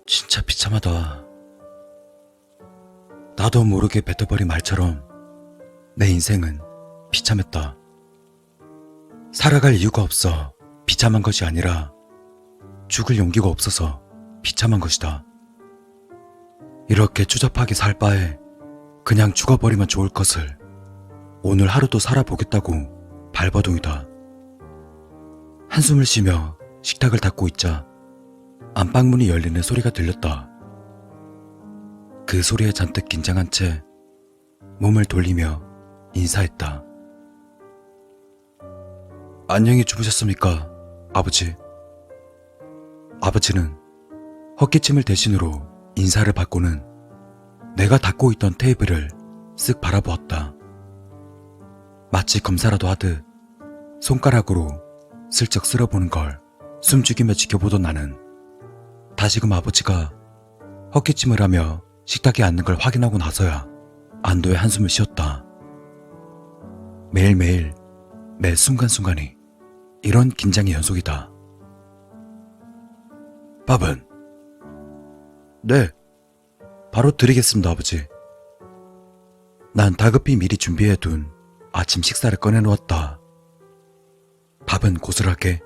진짜 비참하다. 나도 모르게 뱉어버린 말처럼 내 인생은 비참했다. 살아갈 이유가 없어 비참한 것이 아니라 죽을 용기가 없어서 비참한 것이다. 이렇게 추잡하게 살 바에 그냥 죽어버리면 좋을 것을 오늘 하루도 살아보겠다고 발버둥이다. 한숨을 쉬며 식탁을 닦고 있자 안방문이 열리는 소리가 들렸다. 그 소리에 잔뜩 긴장한 채 몸을 돌리며 인사했다. 안녕히 주무셨습니까, 아버지? 아버지는 헛기침을 대신으로 인사를 받고는 내가 닦고 있던 테이블을 쓱 바라보았다. 마치 검사라도 하듯 손가락으로 슬쩍 쓸어보는 걸 숨죽이며 지켜보던 나는 다시금 아버지가 헛기침을 하며 식탁에 앉는 걸 확인하고 나서야 안도의 한숨을 쉬었다. 매일매일 매 순간순간이 이런 긴장의 연속이다. 밥은? 네, 바로 드리겠습니다, 아버지. 난 다급히 미리 준비해둔 아침 식사를 꺼내놓았다. 밥은 고슬하게,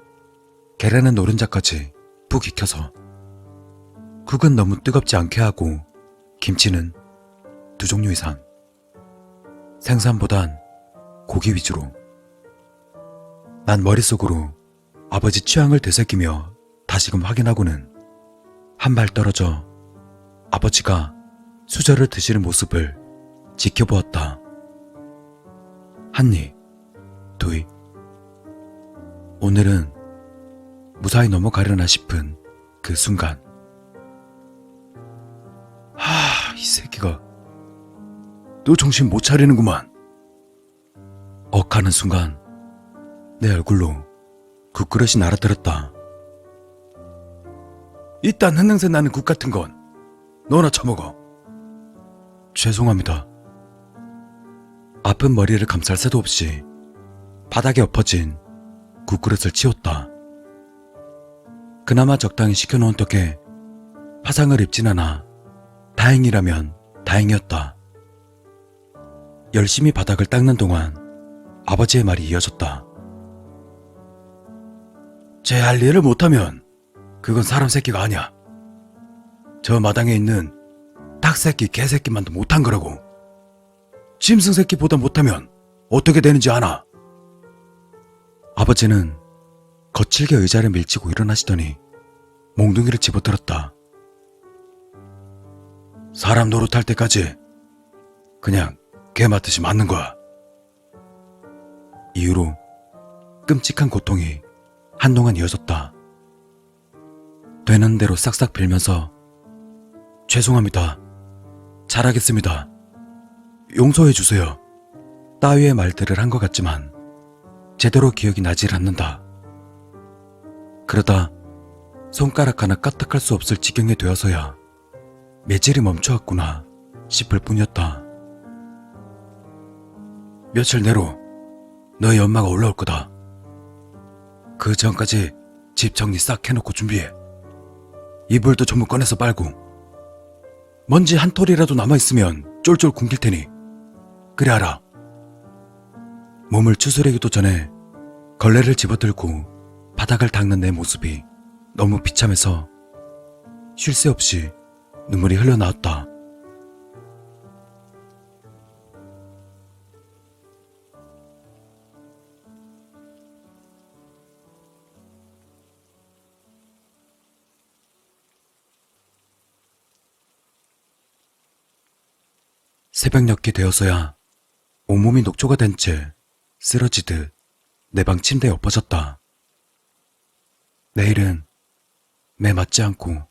계란은 노른자까지 푹 익혀서, 국은 너무 뜨겁지 않게 하고 김치는 2종류 이상, 생선보단 고기 위주로. 난 머릿속으로 아버지 취향을 되새기며 다시금 확인하고는 한 발 떨어져 아버지가 수저를 드시는 모습을 지켜보았다. 한 입, 두 입. 오늘은 무사히 넘어가려나 싶은 그 순간, 이 새끼가 또 정신 못 차리는구만. 억하는 순간 내 얼굴로 국그릇이 날아들었다. 이딴 흙냄새 나는 국 같은 건 너나 처먹어. 죄송합니다. 아픈 머리를 감쌀 새도 없이 바닥에 엎어진 국그릇을 치웠다. 그나마 적당히 식혀놓은 덕에 화상을 입진 않아 다행이라면 다행이었다. 열심히 바닥을 닦는 동안 아버지의 말이 이어졌다. 제 할 일을 못하면 그건 사람 새끼가 아니야. 저 마당에 있는 닭새끼, 개새끼만도 못한 거라고. 짐승 새끼보다 못하면 어떻게 되는지 아나? 아버지는 거칠게 의자를 밀치고 일어나시더니 몽둥이를 집어들었다. 사람 노릇할 때까지 그냥 개 맞듯이 맞는 거야. 이후로 끔찍한 고통이 한동안 이어졌다. 되는 대로 싹싹 빌면서 죄송합니다. 잘하겠습니다. 용서해 주세요. 따위의 말들을 한 것 같지만 제대로 기억이 나질 않는다. 그러다 손가락 하나 까딱할 수 없을 지경에 되어서야 매질이 멈춰왔구나 싶을 뿐이었다. 며칠 내로 너희 엄마가 올라올 거다. 그 전까지 집 정리 싹 해놓고 준비해. 이불도 전부 꺼내서 빨고 먼지 한 톨이라도 남아있으면 쫄쫄 굶길 테니 그래 알아. 몸을 추스리기도 전에 걸레를 집어들고 바닥을 닦는 내 모습이 너무 비참해서 쉴 새 없이 눈물이 흘러나왔다. 새벽녘이 되어서야 온몸이 녹초가 된 채 쓰러지듯 내 방 침대에 엎어졌다. 내일은 매 맞지 않고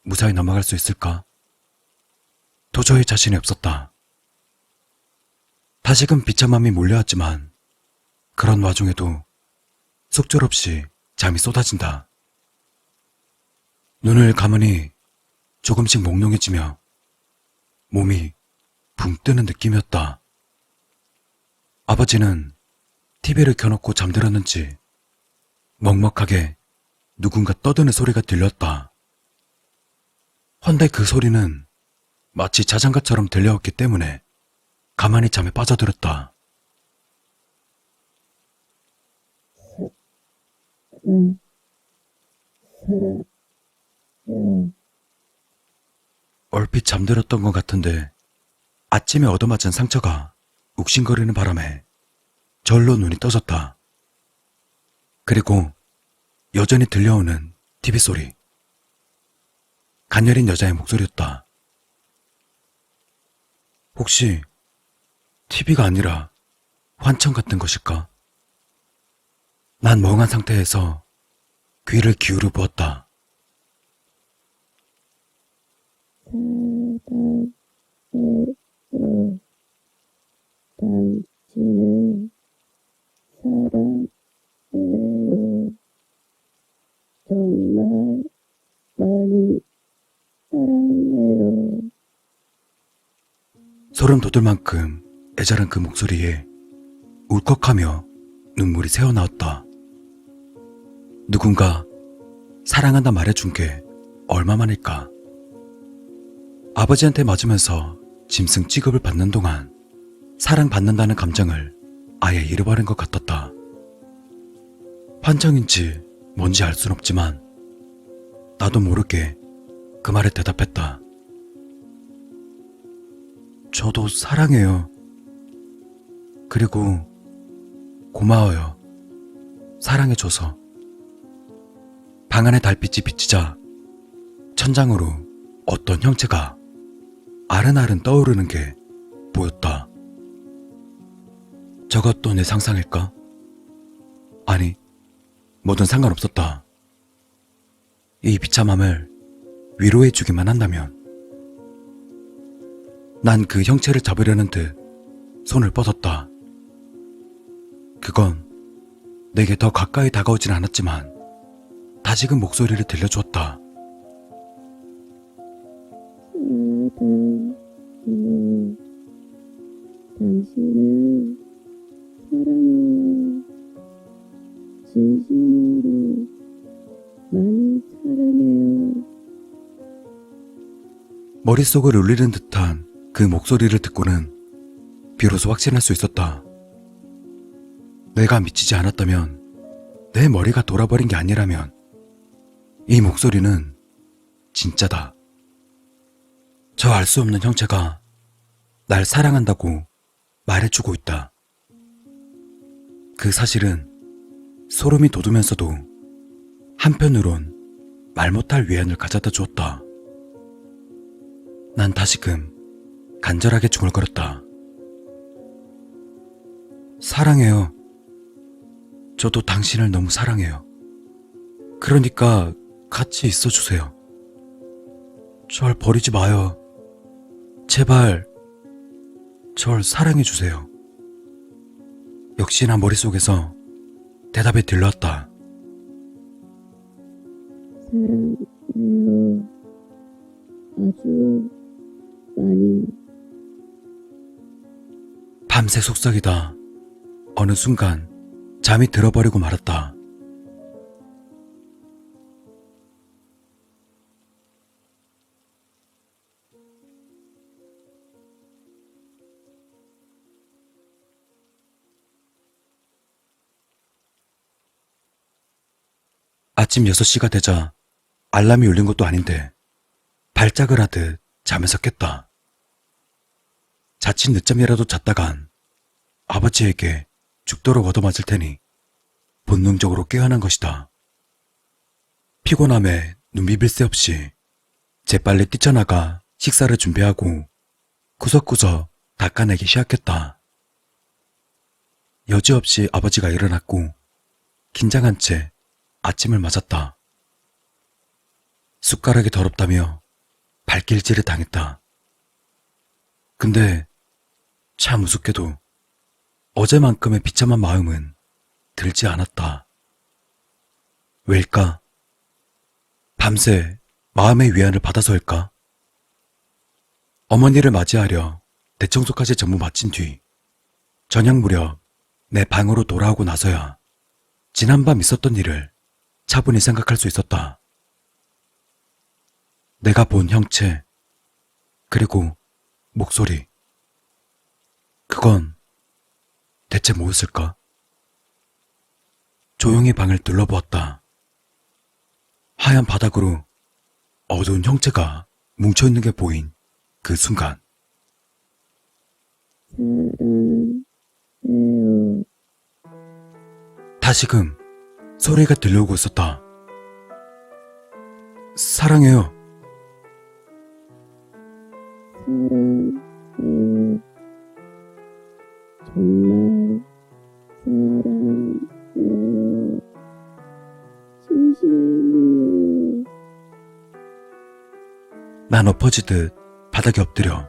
무사히 넘어갈 수 있을까? 도저히 자신이 없었다. 다시금 비참함이 몰려왔지만 그런 와중에도 속절없이 잠이 쏟아진다. 눈을 감으니 조금씩 몽롱해지며 몸이 붕 뜨는 느낌이었다. 아버지는 TV를 켜놓고 잠들었는지 먹먹하게 누군가 떠드는 소리가 들렸다. 헌데 그 소리는 마치 자장가처럼 들려왔기 때문에 가만히 잠에 빠져들었다. 얼핏 잠들었던 것 같은데 아침에 얻어맞은 상처가 욱신거리는 바람에 절로 눈이 떠졌다. 그리고 여전히 들려오는 TV 소리. 가녀린 여자의 목소리였다. 혹시 TV가 아니라 환청 같은 것일까? 난 멍한 상태에서 귀를 기울여 보았다. 당신을 사랑해요. 정말 많이 사랑해요. 소름 돋을 만큼 애절한 그 목소리에 울컥하며 눈물이 새어나왔다. 누군가 사랑한다 말해준 게 얼마만일까? 아버지한테 맞으면서 짐승 취급을 받는 동안 사랑받는다는 감정을 아예 잃어버린 것 같았다. 환청인지 뭔지 알 순 없지만 나도 모르게 그 말에 대답했다. 저도 사랑해요. 그리고 고마워요. 사랑해줘서. 방 안에 달빛이 비치자 천장으로 어떤 형체가 아른아른 떠오르는 게 보였다. 저것도 내 상상일까? 아니, 뭐든 상관없었다. 이 비참함을 위로해주기만 한다면. 난 그 형체를 잡으려는 듯 손을 뻗었다. 그건 내게 더 가까이 다가오진 않았지만 다시금 목소리를 들려주었다. 사랑해요. 당신을 사랑해요. 진심으로 많이 사랑해요. 머릿속을 울리는 듯한 그 목소리를 듣고는 비로소 확신할 수 있었다. 내가 미치지 않았다면, 내 머리가 돌아버린 게 아니라면 이 목소리는 진짜다. 저 알 수 없는 형체가 날 사랑한다고 말해주고 있다. 그 사실은 소름이 돋으면서도 한편으론 말 못할 위안을 가져다 주었다. 난 다시금 간절하게 중얼거렸다. 사랑해요. 저도 당신을 너무 사랑해요. 그러니까 같이 있어주세요. 절 버리지 마요. 제발 절 사랑해주세요. 역시나 머릿속에서 대답이 들려왔다. 사랑해요. 아주 많이. 밤새 속삭이다 어느 순간 잠이 들어버리고 말았다. 아침 6시가 되자 알람이 울린 것도 아닌데 발작을 하듯 잠에서 깼다. 자칫 늦잠이라도 잤다간 아버지에게 죽도록 얻어맞을 테니 본능적으로 깨어난 것이다. 피곤함에 눈 비빌 새 없이 재빨리 뛰쳐나가 식사를 준비하고 구석구석 닦아내기 시작했다. 여지없이 아버지가 일어났고 긴장한 채 아침을 맞았다. 숟가락이 더럽다며 발길질을 당했다. 근데 참 우습게도 어제만큼의 비참한 마음은 들지 않았다. 왜일까? 밤새 마음의 위안을 받아서일까? 어머니를 맞이하려 대청소까지 전부 마친 뒤 저녁 무렵 내 방으로 돌아오고 나서야 지난밤 있었던 일을 차분히 생각할 수 있었다. 내가 본 형체, 그리고 목소리. 그건 대체 뭐였을까? 조용히 방을 둘러보았다. 하얀 바닥으로 어두운 형체가 뭉쳐있는 게 보인 그 순간 사랑해요. 다시금 소리가 들려오고 있었다. 사랑해요. 사랑해요. 정말 사랑해요. 진심이에요. 난 엎어지듯 바닥에 엎드려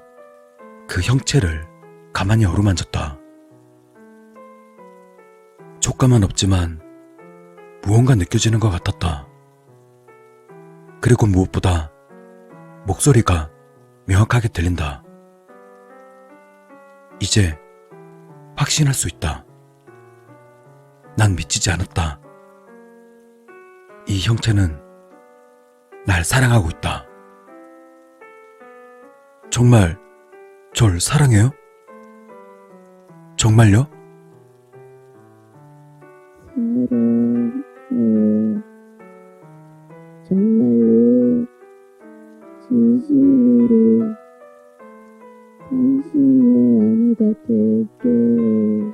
그 형체를 가만히 어루만졌다. 촉감은 없지만 무언가 느껴지는 것 같았다. 그리고 무엇보다 목소리가 명확하게 들린다. 이제 확신할 수 있다. 난 미치지 않았다. 이 형체는 날 사랑하고 있다. 정말 절 사랑해요? 정말요? 사랑해요. 정말로 진심으로 당신의 아내가 될게요.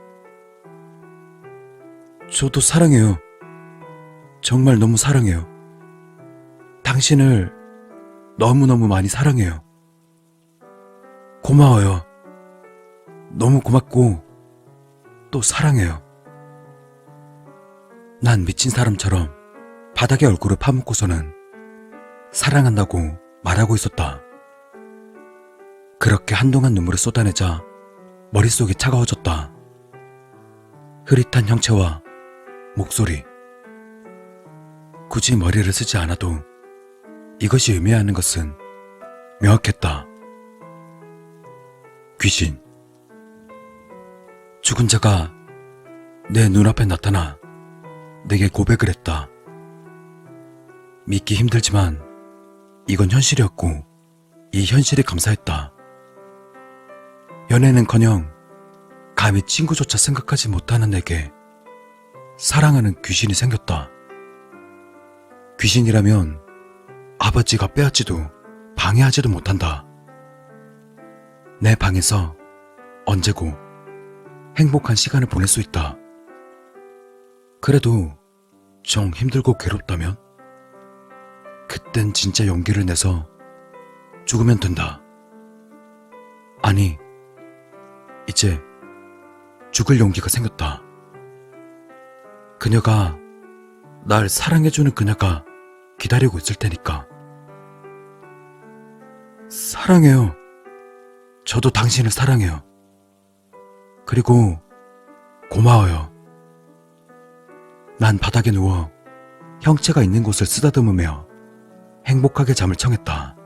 저도 사랑해요. 정말 너무 사랑해요. 당신을 너무너무 많이 사랑해요. 고마워요. 너무 고맙고 또 사랑해요. 난 미친 사람처럼 바닥에 얼굴을 파묻고서는 사랑한다고 말하고 있었다. 그렇게 한동안 눈물을 쏟아내자 머릿속이 차가워졌다. 흐릿한 형체와 목소리. 굳이 머리를 쓰지 않아도 이것이 의미하는 것은 명확했다. 귀신. 죽은 자가 내 눈앞에 나타나 내게 고백을 했다. 믿기 힘들지만 이건 현실이었고 이 현실이 감사했다. 연애는커녕 감히 친구조차 생각하지 못하는 내게 사랑하는 귀신이 생겼다. 귀신이라면 아버지가 빼앗지도 방해하지도 못한다. 내 방에서 언제고 행복한 시간을 보낼 수 있다. 그래도 정 힘들고 괴롭다면 그땐 진짜 용기를 내서 죽으면 된다. 아니, 이제 죽을 용기가 생겼다. 그녀가 날 사랑해주는 그녀가 기다리고 있을 테니까. 사랑해요. 저도 당신을 사랑해요. 그리고 고마워요. 난 바닥에 누워 형체가 있는 곳을 쓰다듬으며 행복하게 잠을 청했다.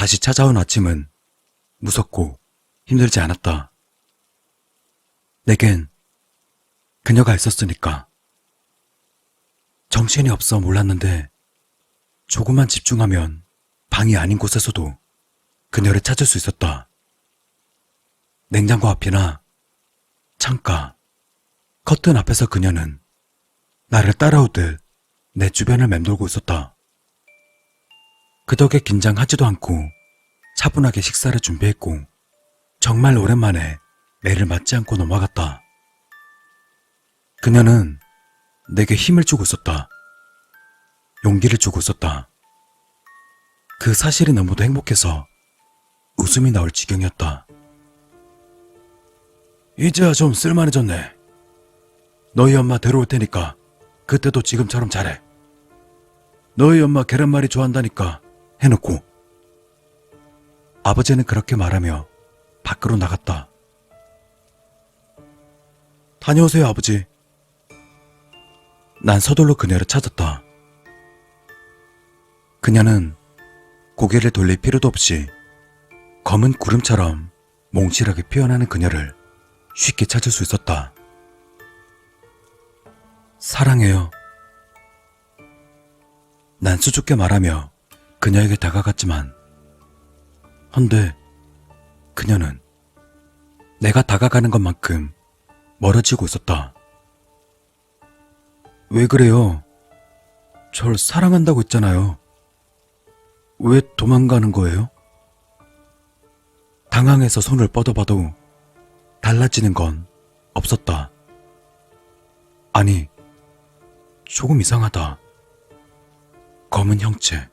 다시 찾아온 아침은 무섭고 힘들지 않았다. 내겐 그녀가 있었으니까. 정신이 없어 몰랐는데 조금만 집중하면 방이 아닌 곳에서도 그녀를 찾을 수 있었다. 냉장고 앞이나 창가, 커튼 앞에서 그녀는 나를 따라오듯 내 주변을 맴돌고 있었다. 그 덕에 긴장하지도 않고 차분하게 식사를 준비했고 정말 오랜만에 매를 맞지 않고 넘어갔다. 그녀는 내게 힘을 주고 있었다. 용기를 주고 있었다. 그 사실이 너무도 행복해서 웃음이 나올 지경이었다. 이제야 좀 쓸만해졌네. 너희 엄마 데려올 테니까 그때도 지금처럼 잘해. 너희 엄마 계란말이 좋아한다니까 해놓고. 아버지는 그렇게 말하며 밖으로 나갔다. 다녀오세요, 아버지. 난 서둘러 그녀를 찾았다. 그녀는 고개를 돌릴 필요도 없이 검은 구름처럼 몽실하게 피어나는 그녀를 쉽게 찾을 수 있었다. 사랑해요. 난 수줍게 말하며 그녀에게 다가갔지만, 헌데 그녀는 내가 다가가는 것만큼 멀어지고 있었다. 왜 그래요? 절 사랑한다고 했잖아요. 왜 도망가는 거예요? 당황해서 손을 뻗어봐도 달라지는 건 없었다. 아니, 조금 이상하다. 검은 형체.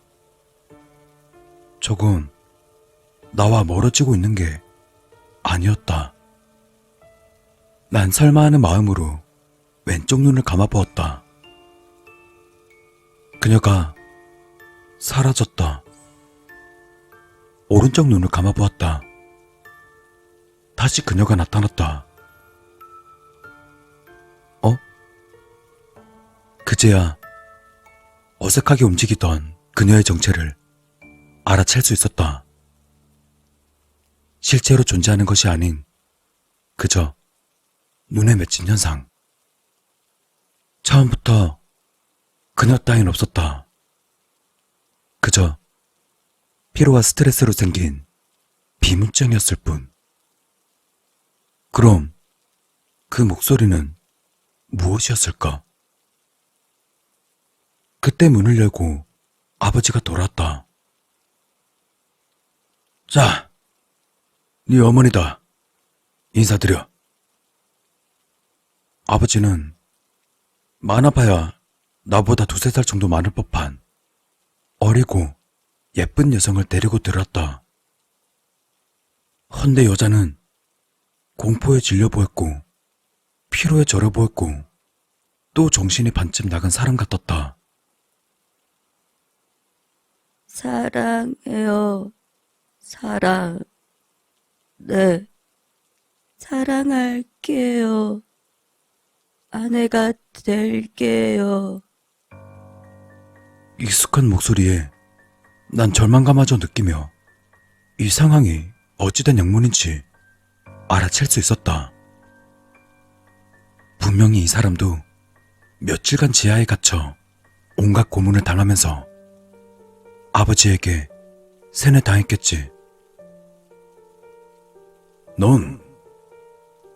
저건 나와 멀어지고 있는 게 아니었다. 난 설마 하는 마음으로 왼쪽 눈을 감아보았다. 그녀가 사라졌다. 오른쪽 눈을 감아보았다. 다시 그녀가 나타났다. 그제야 어색하게 움직이던 그녀의 정체를 알아챌 수 있었다. 실제로 존재하는 것이 아닌 그저 눈에 맺힌 현상. 처음부터 그녀 따윈 없었다. 그저 피로와 스트레스로 생긴 비문증이었을 뿐. 그럼 그 목소리는 무엇이었을까? 그때 문을 열고 아버지가 돌아왔다. 자, 네 어머니다. 인사드려. 아버지는 많아봐야 나보다 2~3살 정도 많을 법한 어리고 예쁜 여성을 데리고 들어왔다. 헌데 여자는 공포에 질려 보였고 피로에 절여 보였고 또 정신이 반쯤 나간 사람 같았다. 사랑해요. 사랑. 네. 사랑할게요. 아내가 될게요. 익숙한 목소리에 난 절망감마저 느끼며 이 상황이 어찌된 영문인지 알아챌 수 있었다. 분명히 이 사람도 며칠간 지하에 갇혀 온갖 고문을 당하면서 아버지에게 세뇌당했겠지. 넌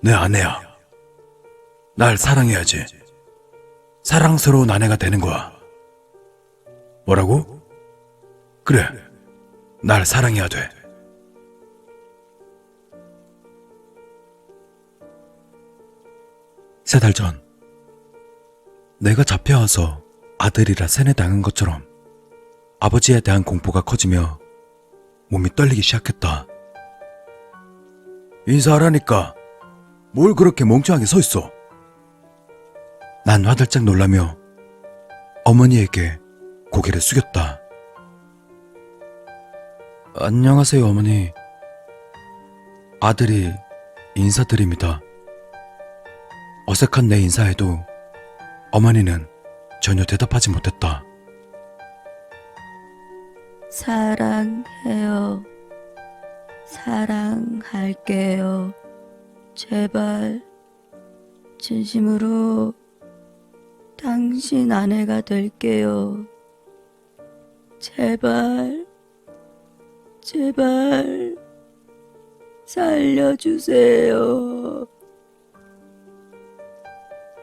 내 아내야. 날 사랑해야지. 사랑스러운 아내가 되는 거야. 뭐라고? 그래, 날 사랑해야 돼. 세 달 전, 내가 잡혀와서 아들이라 세뇌당한 것처럼 아버지에 대한 공포가 커지며 몸이 떨리기 시작했다. 인사하라니까. 뭘 그렇게 멍청하게 서 있어? 난 화들짝 놀라며 어머니에게 고개를 숙였다. 안녕하세요, 어머니. 아들이 인사드립니다. 어색한 내 인사에도 어머니는 전혀 대답하지 못했다. 사랑해요. 사랑할게요. 제발 진심으로 당신 아내가 될게요. 제발, 제발 살려주세요.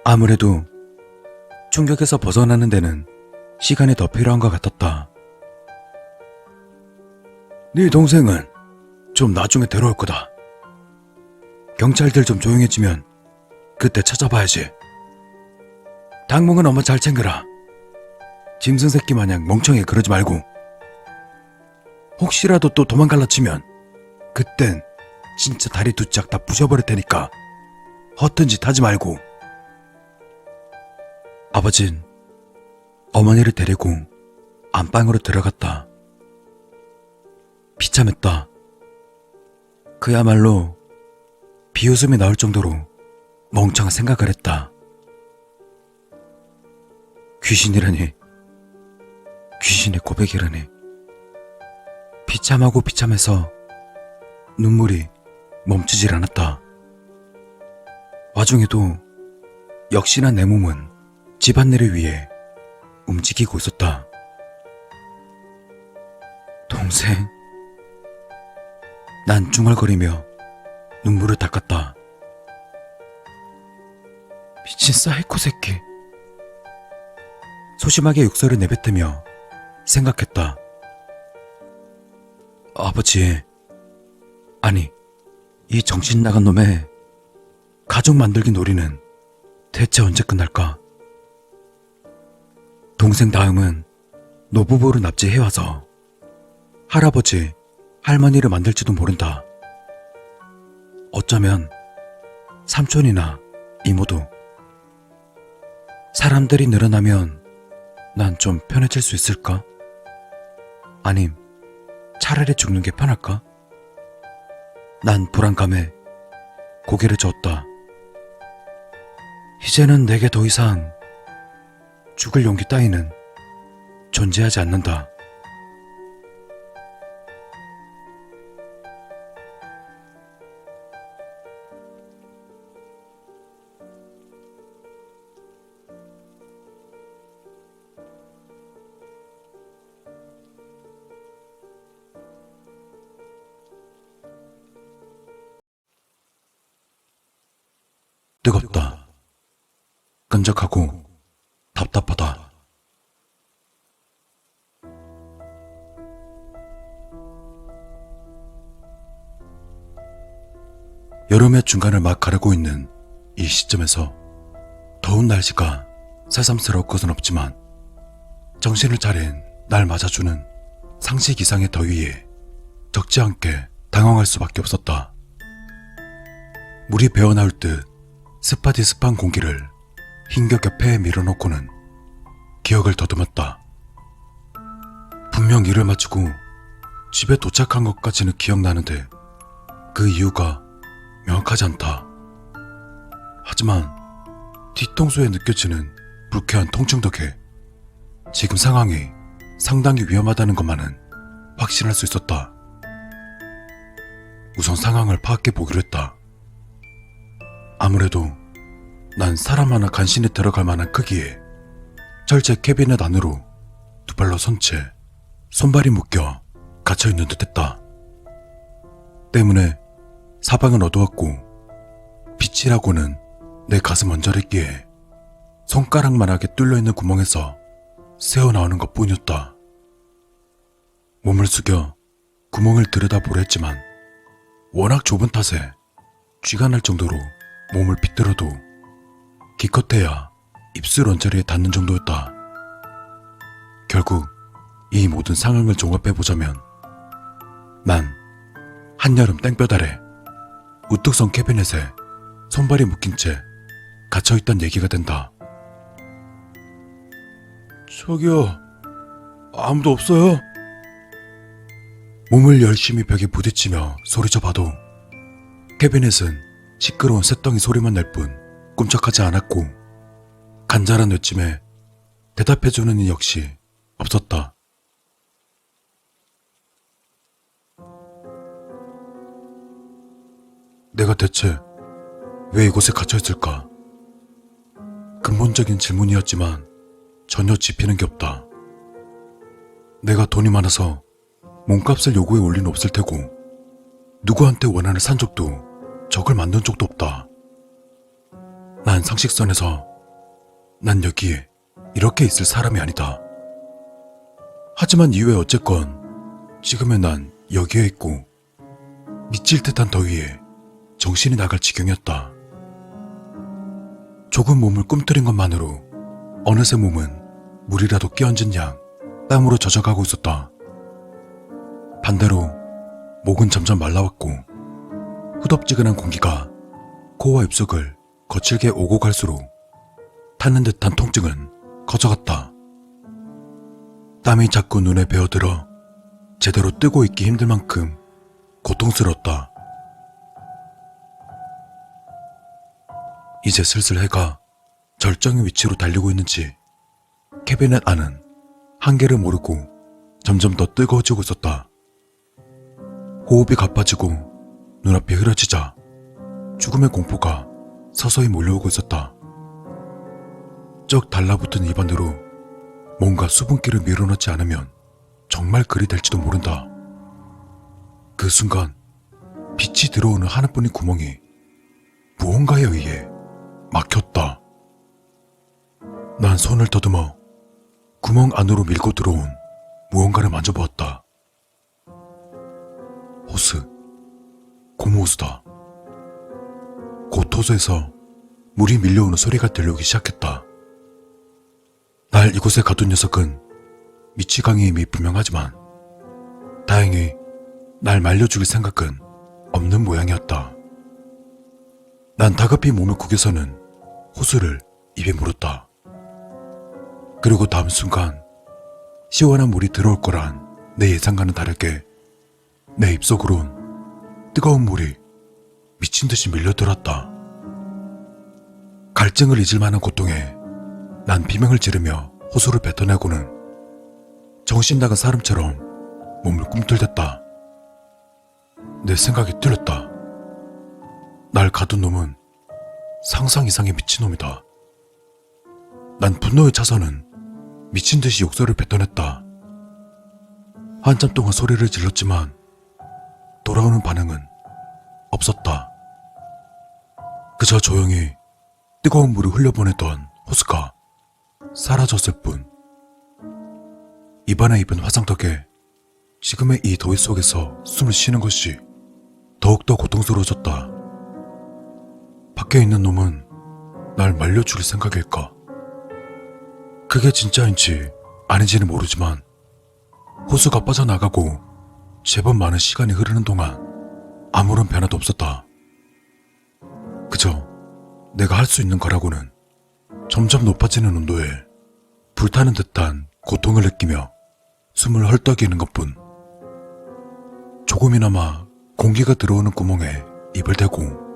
아무래도 충격에서 벗어나는 데는 시간이 더 필요한 것 같았다. 네 동생은 좀 나중에 데려올 거다. 경찰들 좀 조용해지면 그때 찾아봐야지. 당분간 엄마 잘 챙겨라. 짐승 새끼 마냥 멍청하게 그러지 말고. 혹시라도 또 도망갈라 치면 그땐 진짜 다리 두 짝 다 부셔버릴 테니까 허튼 짓 하지 말고. 아버진 어머니를 데리고 안방으로 들어갔다. 비참했다. 그야말로 비웃음이 나올 정도로 멍청한 생각을 했다. 귀신이라니. 귀신. 시신의 고백이라니. 비참하고 비참해서 눈물이 멈추질 않았다. 와중에도 역시나 내 몸은 집안일을 위해 움직이고 있었다. 동생. 난 중얼거리며 눈물을 닦았다. 미친 사이코 새끼. 소심하게 욕설을 내뱉으며 생각했다. 아버지, 아니, 이 정신 나간 놈의 가족 만들기 놀이는 대체 언제 끝날까? 동생 다음은 노부부를 납치해와서 할아버지, 할머니를 만들지도 모른다. 어쩌면 삼촌이나 이모도. 사람들이 늘어나면 난 좀 편해질 수 있을까? 아님 차라리 죽는 게 편할까? 난 불안감에 고개를 저었다. 이제는 내게 더 이상 죽을 용기 따위는 존재하지 않는다. 뜨겁다. 끈적하고 답답하다. 여름의 중간을 막 가르고 있는 이 시점에서 더운 날씨가 새삼스러울 것은 없지만 정신을 차린 날 맞아주는 상식 이상의 더위에 적지 않게 당황할 수밖에 없었다. 물이 배어나올 듯 스파디스파한 공기를 힘겹게 폐에 밀어넣고는 기억을 더듬었다. 분명 일을 마치고 집에 도착한 것까지는 기억나는데 그 이유가 명확하지 않다. 하지만 뒤통수에 느껴지는 불쾌한 통증 덕에 지금 상황이 상당히 위험하다는 것만은 확신할 수 있었다. 우선 상황을 파악해 보기로 했다. 아무래도 난 사람 하나 간신히 들어갈 만한 크기의 철제 캐비넷 안으로 두 발로 선 채 손발이 묶여 갇혀있는 듯했다. 때문에 사방은 어두웠고 빛이라고는 내 가슴 언저리기에 손가락만하게 뚫려있는 구멍에서 새어나오는 것뿐이었다. 몸을 숙여 구멍을 들여다보려 했지만 워낙 좁은 탓에 쥐가 날 정도로 몸을 비틀어도 기껏해야 입술 언저리에 닿는 정도였다. 결국 이 모든 상황을 종합해보자면 난 한여름 땡볕 아래 우뚝 선 캐비넷에 손발이 묶인 채 갇혀있단 얘기가 된다. 저기요, 아무도 없어요? 몸을 열심히 벽에 부딪히며 소리쳐 봐도 캐비넷은 시끄러운 쇳덩이 소리만 낼 뿐 꿈쩍하지 않았고 간절한 외침에 대답해주는 이 역시 없었다. 내가 대체 왜 이곳에 갇혀있을까? 근본적인 질문이었지만 전혀 짚이는 게 없다. 내가 돈이 많아서 몸값을 요구해 올 리는 없을 테고 누구한테 원한을 산 적도 적을 만든 적도 없다. 난 상식선에서 난 여기에 이렇게 있을 사람이 아니다. 하지만 이후에 어쨌건 지금의 난 여기에 있고 미칠 듯한 더위에 정신이 나갈 지경이었다. 조금 몸을 꿈틀인 것만으로 어느새 몸은 물이라도 끼얹은 양 땀으로 젖어가고 있었다. 반대로 목은 점점 말라왔고 후덥지근한 공기가 코와 입속을 거칠게 오고 갈수록 타는 듯한 통증은 커져갔다. 땀이 자꾸 눈에 배어들어 제대로 뜨고 있기 힘들 만큼 고통스러웠다. 이제 슬슬 해가 절정의 위치로 달리고 있는지 캐비넷 안은 한계를 모르고 점점 더 뜨거워지고 있었다. 호흡이 가빠지고 눈앞이 흐려지자 죽음의 공포가 서서히 몰려오고 있었다. 쩍 달라붙은 입안으로 뭔가 수분기를 밀어넣지 않으면 정말 그리 될지도 모른다. 그 순간 빛이 들어오는 하나뿐인 구멍이 무언가에 의해 막혔다. 난 손을 더듬어 구멍 안으로 밀고 들어온 무언가를 만져보았다. 호스, 고무호스다. 곧 호수에서 물이 밀려오는 소리가 들려오기 시작했다. 날 이곳에 가둔 녀석은 미치광이의 이미 분명하지만 다행히 날 말려 죽일 생각은 없는 모양이었다. 난 다급히 몸을 구겨서는 호수를 입에 물었다. 그리고 다음 순간 시원한 물이 들어올 거란 내 예상과는 다르게 내 입속으론 뜨거운 물이 미친 듯이 밀려들었다. 갈증을 잊을 만한 고통에 난 비명을 지르며 호수를 뱉어내고는 정신 나간 사람처럼 몸을 꿈틀댔다. 내 생각이 틀렸다. 날 가둔 놈은 상상 이상의 미친놈이다. 난 분노에 차서는 미친 듯이 욕설을 뱉어냈다. 한참 동안 소리를 질렀지만 돌아오는 반응은 없었다. 그저 조용히 뜨거운 물을 흘려보내던 호수가 사라졌을 뿐. 입안에 입은 화상 덕에 지금의 이 더위 속에서 숨을 쉬는 것이 더욱더 고통스러워졌다. 밖에 있는 놈은 날 말려 죽일 생각일까? 그게 진짜인지 아닌지는 모르지만 호수가 빠져나가고 제법 많은 시간이 흐르는 동안 아무런 변화도 없었다. 그저 내가 할 수 있는 거라고는 점점 높아지는 온도에 불타는 듯한 고통을 느끼며 숨을 헐떡이는 것뿐. 조금이나마 공기가 들어오는 구멍에 입을 대고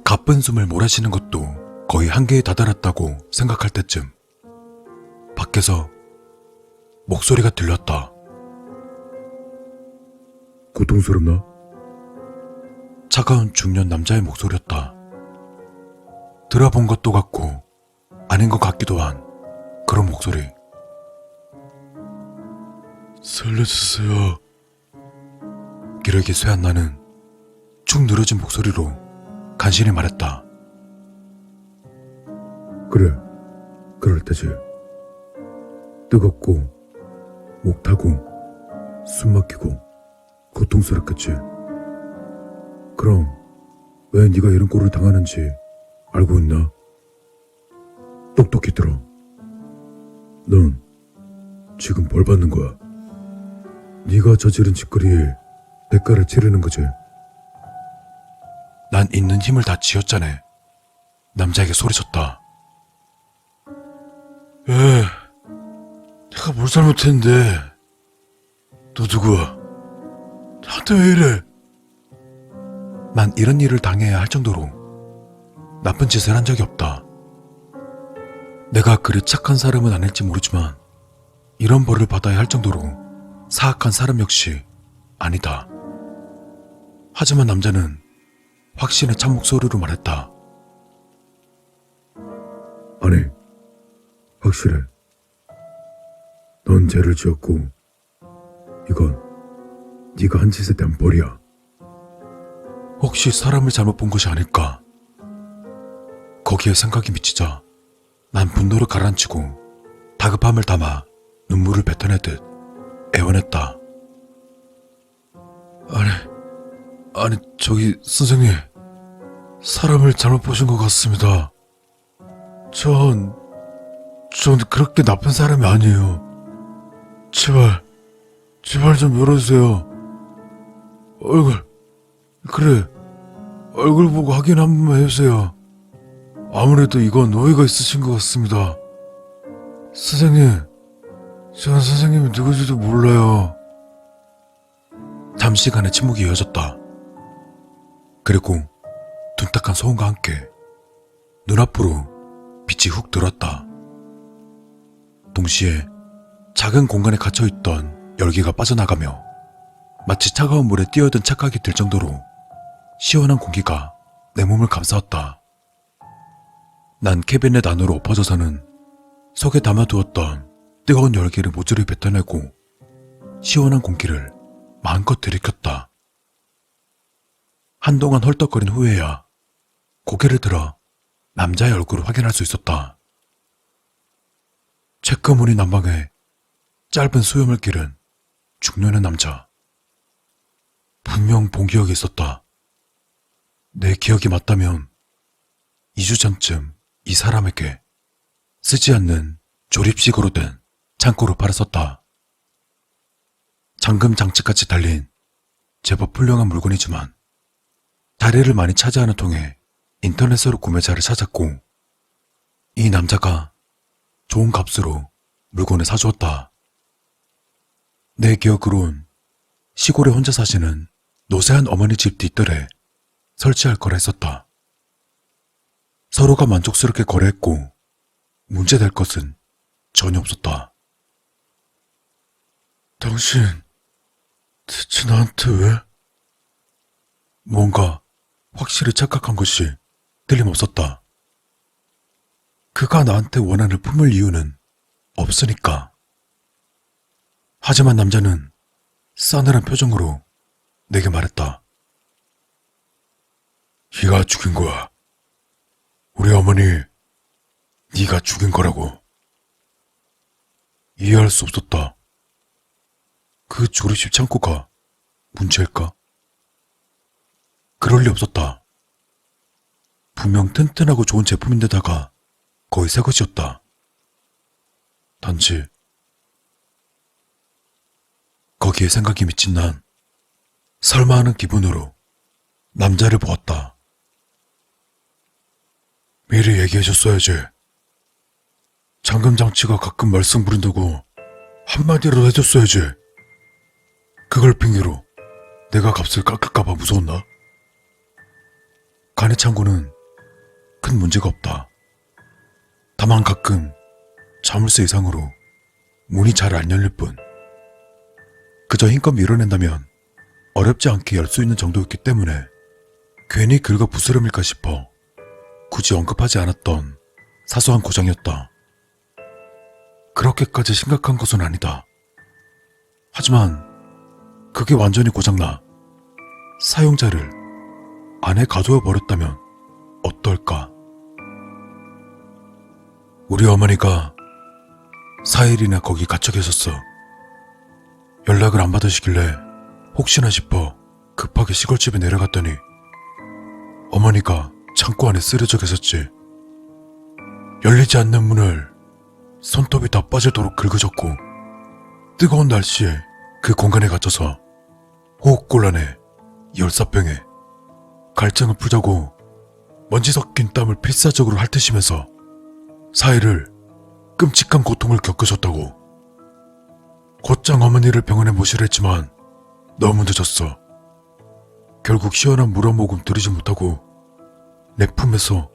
가쁜 숨을 몰아쉬는 것도 거의 한계에 다다랐다고 생각할 때쯤 밖에서 목소리가 들렸다. 고통스럽나? 차가운 중년 남자의 목소리였다. 들어본 것도 같고 아닌 것 같기도 한 그런 목소리. 살려주세요. 기력이 쇠한 나는 축 늘어진 목소리로 간신히 말했다. 그래, 그럴 때지. 뜨겁고 목 타고 숨 막히고 고통스럽겠지. 그럼 왜 네가 이런 꼴을 당하는지 알고 있나? 똑똑히 들어. 넌 지금 벌 받는 거야. 네가 저지른 짓거리에 대가를 치르는 거지. 난 있는 힘을 다 쥐어짜내 남자에게 소리쳤다. 내가 뭘 잘못했는데. 너 누구야? 나한테 왜 이래? 난 이런 일을 당해야 할 정도로 나쁜 짓을 한 적이 없다. 내가 그리 착한 사람은 아닐지 모르지만 이런 벌을 받아야 할 정도로 사악한 사람 역시 아니다. 하지만 남자는 확신의 찬 목소리로 말했다. 아니, 확실해. 넌 죄를 지었고 이건 네가 한 짓에 대한 벌이야. 혹시 사람을 잘못 본 것이 아닐까? 거기에 생각이 미치자 난 분노를 가라앉히고 다급함을 담아 눈물을 뱉어내듯 애원했다. 아니 저기 선생님, 사람을 잘못 보신 것 같습니다. 전 그렇게 나쁜 사람이 아니에요. 제발 좀 열어주세요. 얼굴 보고 확인 한 번만 해주세요. 아무래도 이건 오해가 있으신 것 같습니다. 선생님, 전 선생님이 누구지도 몰라요. 잠시간의 침묵이 이어졌다. 그리고 둔탁한 소음과 함께 눈앞으로 빛이 훅 들어왔다. 동시에 작은 공간에 갇혀있던 열기가 빠져나가며 마치 차가운 물에 뛰어든 착각이 들 정도로 시원한 공기가 내 몸을 감싸왔다. 난 캐비넷 안으로 엎어져서는 속에 담아두었던 뜨거운 열기를 모조리 뱉어내고 시원한 공기를 마음껏 들이켰다. 한동안 헐떡거린 후에야 고개를 들어 남자의 얼굴을 확인할 수 있었다. 체크무늬 남방에 짧은 수염을 기른 중년의 남자. 분명 본 기억이 있었다. 내 기억이 맞다면 2주 전쯤 이 사람에게 쓰지 않는 조립식으로 된 창고를 팔았었다. 잠금 장치까지 달린 제법 훌륭한 물건이지만 다리를 많이 차지하는 통에 인터넷으로 구매자를 찾았고 이 남자가 좋은 값으로 물건을 사주었다. 내 기억으론 시골에 혼자 사시는 노쇠한 어머니 집 뒷뜰에 설치할 거라 했었다. 서로가 만족스럽게 거래했고 문제될 것은 전혀 없었다. 당신 대체 나한테 왜? 뭔가 확실히 착각한 것이 틀림없었다. 그가 나한테 원한을 품을 이유는 없으니까. 하지만 남자는 싸늘한 표정으로 내게 말했다. 네가 죽인 거야. 우리 어머니 네가 죽인 거라고. 이해할 수 없었다. 그 조립식 창고가 문제일까? 그럴 리 없었다. 분명 튼튼하고 좋은 제품인데다가 거의 새 것이었다. 단지 거기에 생각이 미친 난 설마 하는 기분으로 남자를 보았다. 미리 얘기해줬어야지. 잠금장치가 가끔 말썽 부린다고 한마디라도 해줬어야지. 그걸 핑계로 내가 값을 깎을까봐 무서웠나? 간이 창고는 큰 문제가 없다. 다만 가끔 자물쇠 이상으로 문이 잘 안 열릴 뿐. 그저 힘껏 밀어낸다면 어렵지 않게 열 수 있는 정도였기 때문에 괜히 긁어 부스럼일까 싶어 굳이 언급하지 않았던 사소한 고장이었다. 그렇게까지 심각한 것은 아니다. 하지만 그게 완전히 고장나 사용자를 안에 가두어 버렸다면 어떨까? 우리 어머니가 4일이나 거기 갇혀 계셨어. 연락을 안 받으시길래 혹시나 싶어 급하게 시골집에 내려갔더니 어머니가 창고 안에 쓰러져 계셨지. 열리지 않는 문을 손톱이 다 빠지도록 긁어줬고 뜨거운 날씨에 그 공간에 갇혀서 호흡곤란에 열사병에 갈증을 풀자고 먼지 섞인 땀을 필사적으로 핥으시면서 4일을 끔찍한 고통을 겪으셨다고. 곧장 어머니를 병원에 모시려 했지만 너무 늦었어. 결국 시원한 물 한 모금 들이지 못하고 내 품에서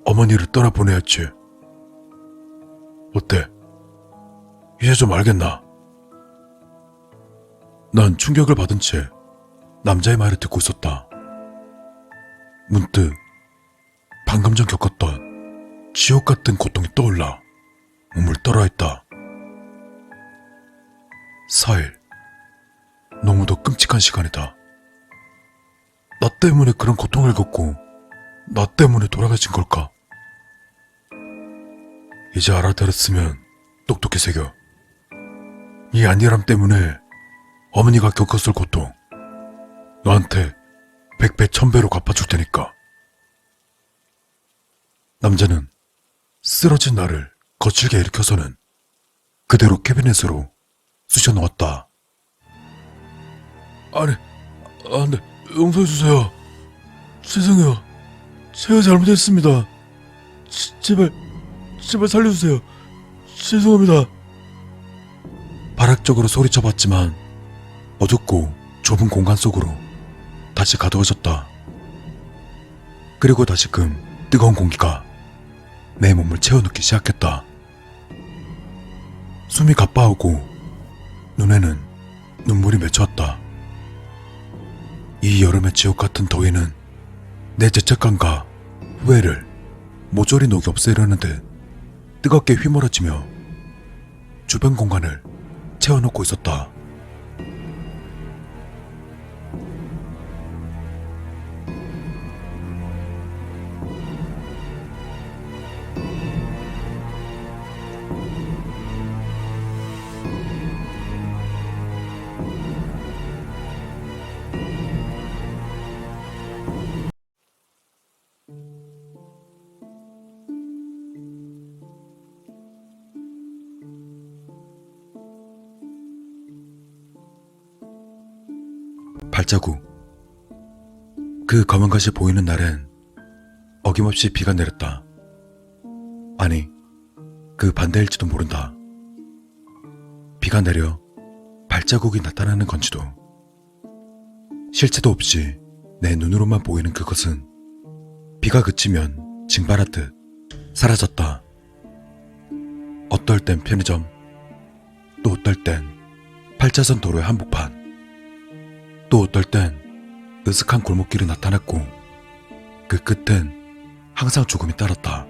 어머니를 떠나보내야 했지. 어때? 이제 좀 알겠나? 난 충격을 받은 채 남자의 말을 듣고 있었다. 문득 방금 전 겪었던 지옥 같은 고통이 떠올라 몸을 떨어했다. 4일. 너무도 끔찍한 시간이다. 나 때문에 그런 고통을 겪고 나 때문에 돌아가신 걸까? 이제 알아들었으면 똑똑히 새겨. 이 안일함 때문에 어머니가 겪었을 고통 너한테 100배 1000배로 갚아줄 테니까. 남자는 쓰러진 나를 거칠게 일으켜서는 그대로 캐비넷으로 쑤셔 넣었다. 아니, 안 돼. 용서해주세요. 죄송해요. 제가 잘못했습니다. 제발 살려주세요. 죄송합니다. 발악적으로 소리쳐봤지만 어둡고 좁은 공간 속으로 다시 가두어졌다. 그리고 다시금 뜨거운 공기가 내 몸을 채워넣기 시작했다. 숨이 가빠오고 눈에는 눈물이 맺혀왔다. 이 여름의 지옥 같은 더위는 내 죄책감과 후회를 모조리 녹이 없애려는 듯 뜨겁게 휘몰아치며 주변 공간을 채워넣고 있었다. 발자국. 그 검은 것이 보이는 날엔 어김없이 비가 내렸다. 아니, 그 반대일지도 모른다. 비가 내려 발자국이 나타나는 건지도. 실체도 없이 내 눈으로만 보이는 그것은 비가 그치면 징발하듯 사라졌다. 어떨 땐 편의점, 또 어떨 땐 8차선 도로의 한복판, 또 어떨 땐 으슥한 골목길이 나타났고 그 끝엔 항상 죽음이 따랐다.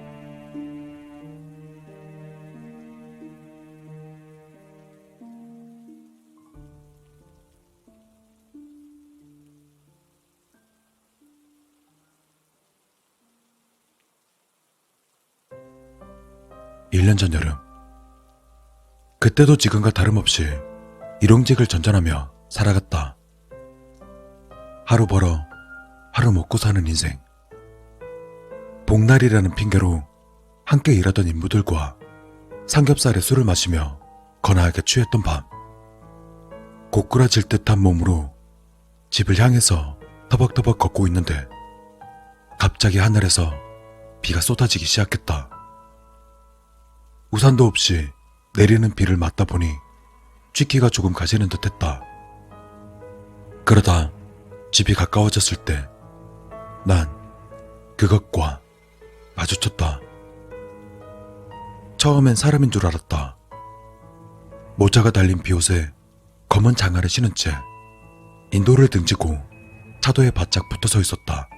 일 년 전 여름. 그때도 지금과 다름없이 일용직을 전전하며 살아갔다. 하루 벌어 하루 먹고 사는 인생. 복날이라는 핑계로 함께 일하던 인부들과 삼겹살에 술을 마시며 거나하게 취했던 밤. 고꾸라질 듯한 몸으로 집을 향해서 터벅터벅 걷고 있는데 갑자기 하늘에서 비가 쏟아지기 시작했다. 우산도 없이 내리는 비를 맞다 보니 쥐기가 조금 가시는 듯했다. 그러다 집이 가까워졌을 때 난 그것과 마주쳤다. 처음엔 사람인 줄 알았다. 모자가 달린 비옷에 검은 장화를 신은 채 인도를 등지고 차도에 바짝 붙어서 있었다.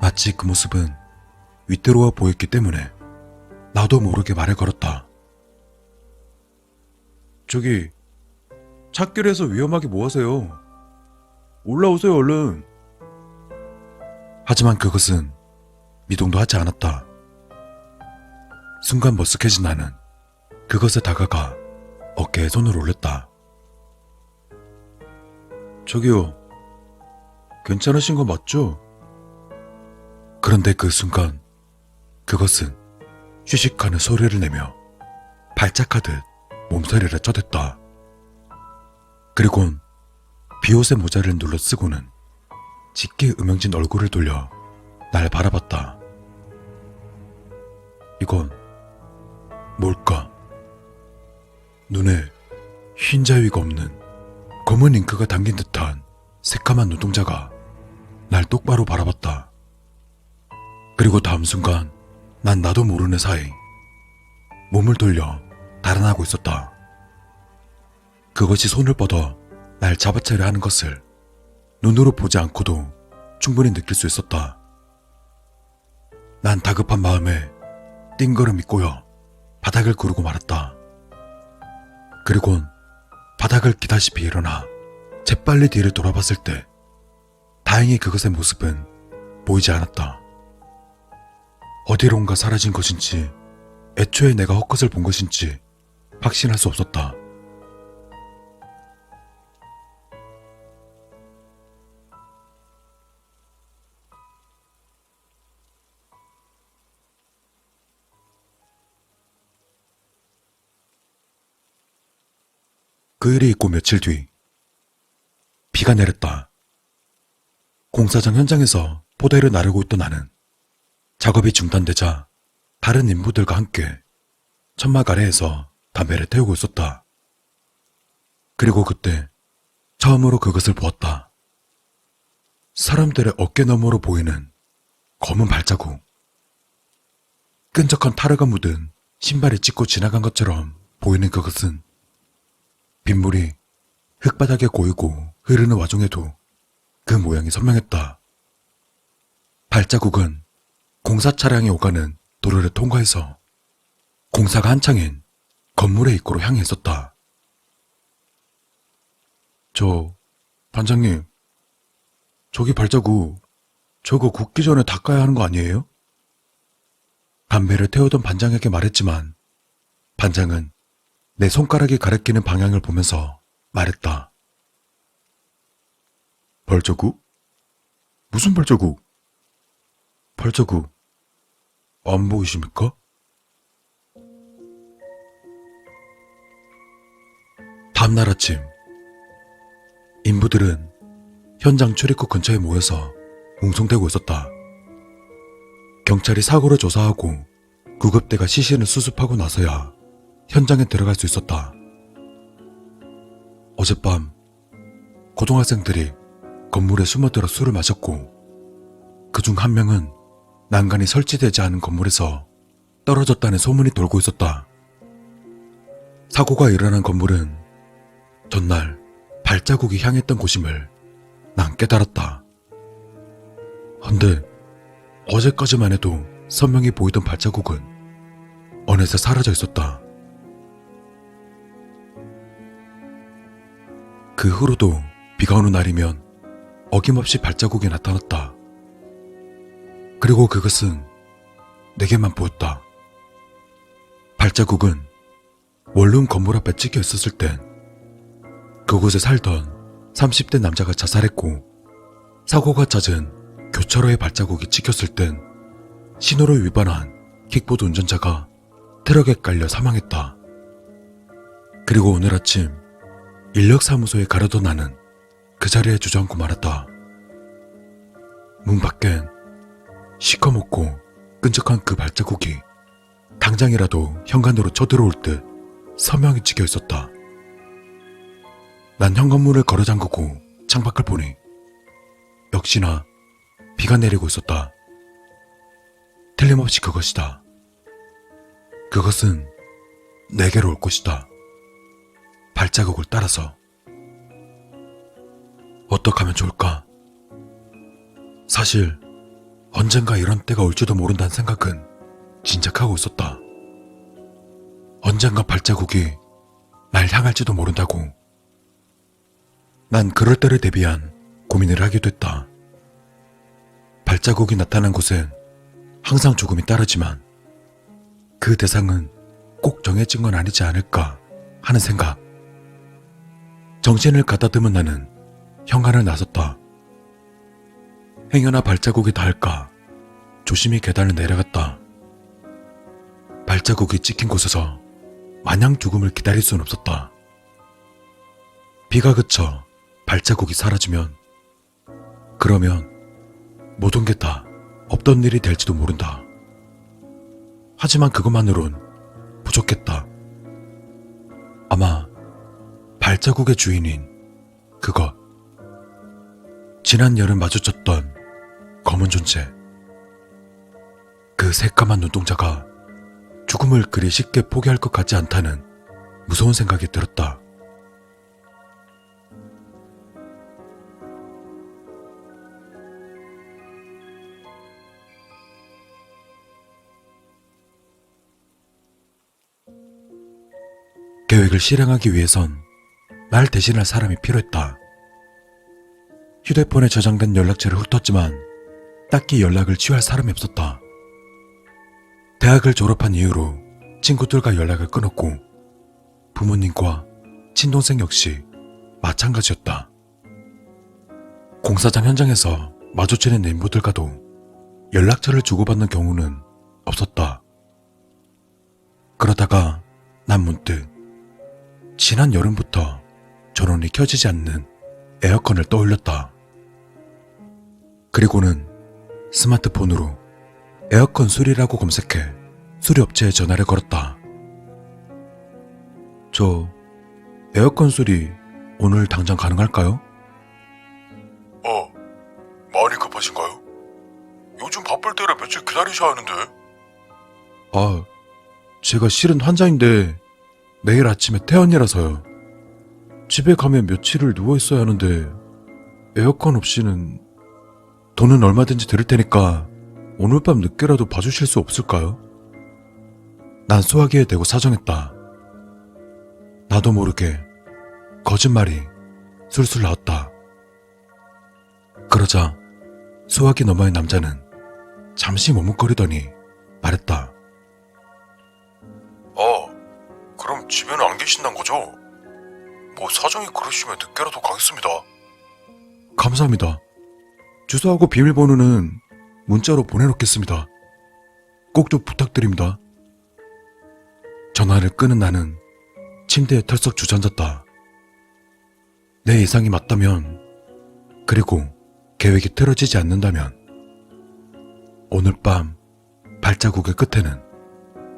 마치 그 모습은 위태로워 보였기 때문에 나도 모르게 말을 걸었다. 저기, 찻길에서 위험하게 뭐하세요? 올라오세요, 얼른. 하지만 그것은 미동도 하지 않았다. 순간 머쓱해진 나는 그것에 다가가 어깨에 손을 올렸다. 저기요, 괜찮으신 거 맞죠? 그런데 그 순간 그것은 휴식하는 소리를 내며 발작하듯 몸서리를 쳐댔다. 그리곤 비옷의 모자를 눌러 쓰고는 짙게 음영진 얼굴을 돌려 날 바라봤다. 이건 뭘까? 눈에 흰 자위가 없는 검은 잉크가 담긴 듯한 새까만 눈동자가 날 똑바로 바라봤다. 그리고 다음 순간 난 나도 모르는 사이 몸을 돌려 달아나고 있었다. 그것이 손을 뻗어 날 잡아채려 하는 것을 눈으로 보지 않고도 충분히 느낄 수 있었다. 난 다급한 마음에 띵걸음이 꼬여 바닥을 구르고 말았다. 그리곤 바닥을 기다시피 일어나 재빨리 뒤를 돌아봤을 때 다행히 그것의 모습은 보이지 않았다. 어디론가 사라진 것인지 애초에 내가 헛것을 본 것인지 확신할 수 없었다. 그 일이 있고 며칠 뒤 비가 내렸다. 공사장 현장에서 포대를 나르고 있던 나는 작업이 중단되자 다른 인부들과 함께 천막 아래에서 담배를 태우고 있었다. 그리고 그때 처음으로 그것을 보았다. 사람들의 어깨 너머로 보이는 검은 발자국. 끈적한 타르가 묻은 신발이 찢고 지나간 것처럼 보이는 그것은 빗물이 흙바닥에 고이고 흐르는 와중에도 그 모양이 선명했다. 발자국은 공사 차량이 오가는 도로를 통과해서 공사가 한창인 건물의 입구로 향해 있었다. 반장님, 저기 발자국, 저거 굽기 전에 닦아야 하는 거 아니에요? 담배를 태우던 반장에게 말했지만 반장은 내 손가락이 가리키는 방향을 보면서 말했다. 발자국? 무슨 발자국? 발자국 안 보이십니까? 다음날 아침 인부들은 현장 출입구 근처에 모여서 웅성대고 있었다. 경찰이 사고를 조사하고 구급대가 시신을 수습하고 나서야 현장에 들어갈 수 있었다. 어젯밤 고등학생들이 건물에 숨어들어 술을 마셨고 그중 한 명은 난간이 설치되지 않은 건물에서 떨어졌다는 소문이 돌고 있었다. 사고가 일어난 건물은 전날 발자국이 향했던 곳임을 난 깨달았다. 헌데 어제까지만 해도 선명히 보이던 발자국은 어느새 사라져 있었다. 그 후로도 비가 오는 날이면 어김없이 발자국이 나타났다. 그리고 그것은 내게만 보였다. 발자국은 원룸 건물 앞에 찍혀 있었을 땐 그곳에 살던 30대 남자가 자살했고 사고가 잦은 교차로에 발자국이 찍혔을 땐 신호를 위반한 킥보드 운전자가 트럭에 깔려 사망했다. 그리고 오늘 아침 인력사무소에 가려던 나는 그 자리에 주저앉고 말았다. 문 밖엔 시커멓고 끈적한 그 발자국이 당장이라도 현관으로 쳐들어올 듯 선명히 찍혀 있었다. 난 현관문을 걸어 잠그고 창밖을 보니 역시나 비가 내리고 있었다. 틀림없이 그것이다. 그것은 내게로 올 것이다. 발자국을 따라서. 어떻게 하면 좋을까? 사실 언젠가 이런 때가 올지도 모른다는 생각은 진작하고 있었다. 언젠가 발자국이 날 향할지도 모른다고. 난 그럴 때를 대비한 고민을 하기도 했다. 발자국이 나타난 곳엔 항상 조금이 따르지만 그 대상은 꼭 정해진 건 아니지 않을까 하는 생각. 정신을 가다듬은 나는 현관을 나섰다. 행여나 발자국이 닿을까 조심히 계단을 내려갔다. 발자국이 찍힌 곳에서 마냥 죽음을 기다릴 수는 없었다. 비가 그쳐 발자국이 사라지면 그러면 모든 게 다 없던 일이 될지도 모른다. 하지만 그것만으론 부족했다. 아마 발자국의 주인인 그것, 지난 여름 마주쳤던 검은 존재, 그 새까만 눈동자가 죽음을 그리 쉽게 포기할 것 같지 않다는 무서운 생각이 들었다. 계획을 실행하기 위해선 날 대신할 사람이 필요했다. 휴대폰에 저장된 연락처를 훑었지만 딱히 연락을 취할 사람이 없었다. 대학을 졸업한 이후로 친구들과 연락을 끊었고 부모님과 친동생 역시 마찬가지였다. 공사장 현장에서 마주치는 인부들과도 연락처를 주고받는 경우는 없었다. 그러다가 난 문득 지난 여름부터 전원이 켜지지 않는 에어컨을 떠올렸다. 그리고는 스마트폰으로 에어컨 수리라고 검색해 수리업체에 전화를 걸었다. 저 에어컨 수리 오늘 당장 가능할까요? 많이 급하신가요? 요즘 바쁠 때라 며칠 기다리셔야 하는데. 제가 실은 환자인데 내일 아침에 퇴원이라서요. 집에 가면 며칠을 누워있어야 하는데 에어컨 없이는 돈은 얼마든지 드릴 테니까 오늘 밤 늦게라도 봐주실 수 없을까요? 난 수화기에 대고 사정했다. 나도 모르게 거짓말이 술술 나왔다. 그러자 수화기 너머의 남자는 잠시 머뭇거리더니 말했다. 그럼 집에는 안 계신단 거죠? 뭐 사정이 그러시면 늦게라도 가겠습니다. 감사합니다. 주소하고 비밀번호는 문자로 보내놓겠습니다. 꼭 좀 부탁드립니다. 전화를 끄는 나는 침대에 털썩 주저앉았다. 내 예상이 맞다면, 그리고 계획이 틀어지지 않는다면 오늘 밤 발자국의 끝에는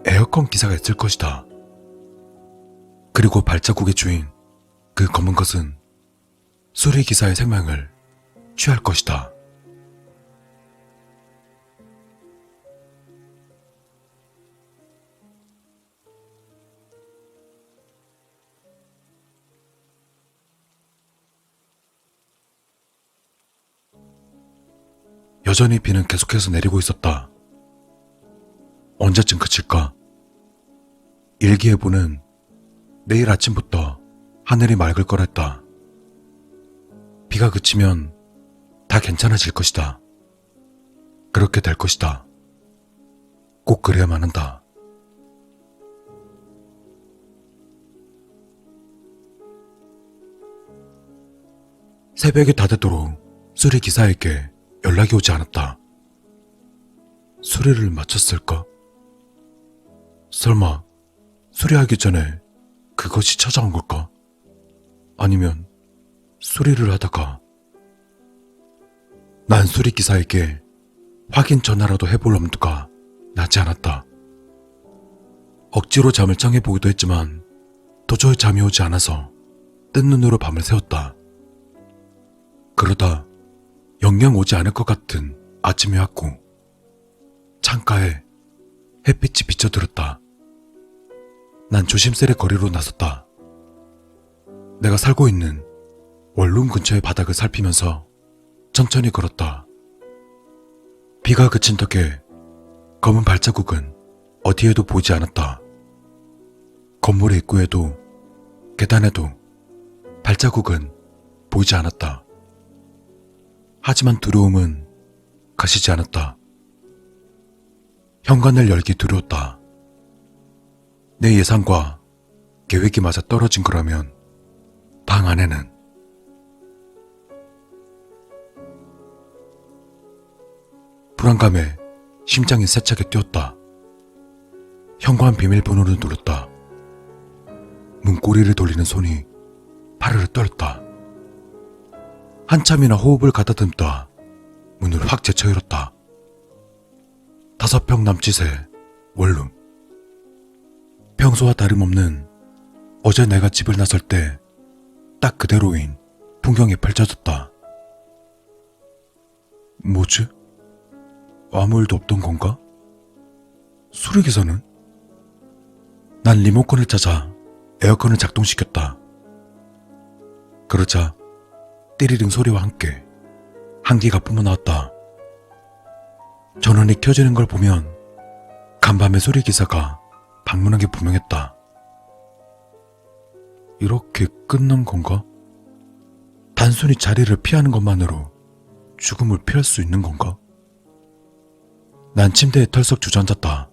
에어컨 기사가 있을 것이다. 그리고 발자국의 주인 그 검은 것은 수리기사의 생명을 취할 것이다. 여전히 비는 계속해서 내리고 있었다. 언제쯤 그칠까? 일기예보는 내일 아침부터 하늘이 맑을 거랬다. 비가 그치면 다 괜찮아질 것이다. 그렇게 될 것이다. 꼭 그래야만 한다. 새벽이 다 되도록 수리기사에게 연락이 오지 않았다. 수리를 마쳤을까? 설마 수리하기 전에 그것이 찾아온 걸까? 아니면 수리를 하다가 난 수리기사에게 확인 전화라도 해볼 엄두가 나지 않았다. 억지로 잠을 청해보기도 했지만 도저히 잠이 오지 않아서 뜬 눈으로 밤을 새웠다. 그러다 영영 오지 않을 것 같은 아침이 왔고 창가에 햇빛이 비쳐들었다. 난 조심스레 거리로 나섰다. 내가 살고 있는 원룸 근처의 바닥을 살피면서 천천히 걸었다. 비가 그친 덕에 검은 발자국은 어디에도 보이지 않았다. 건물의 입구에도 계단에도 발자국은 보이지 않았다. 하지만 두려움은 가시지 않았다. 현관을 열기 두려웠다. 내 예상과 계획이 맞아 떨어진 거라면 방 안에는 불안감에 심장이 세차게 뛰었다. 현관 비밀번호를 눌렀다. 문고리를 돌리는 손이 파르르 떨었다. 한참이나 호흡을 가다듬다 문을 확 제쳐 열었다. 5평 남짓의 원룸. 평소와 다름없는 어제 내가 집을 나설 때 딱 그대로인 풍경이 펼쳐졌다. 뭐지? 아무 일도 없던 건가? 수리기사는? 난 리모컨을 찾아 에어컨을 작동시켰다. 그러자 띠리링 소리와 함께 한기가 뿜어나왔다. 전원이 켜지는 걸 보면 간밤에 수리기사가 방문한 게 분명했다. 이렇게 끝난 건가? 단순히 자리를 피하는 것만으로 죽음을 피할 수 있는 건가? 난 침대에 털썩 주저앉았다.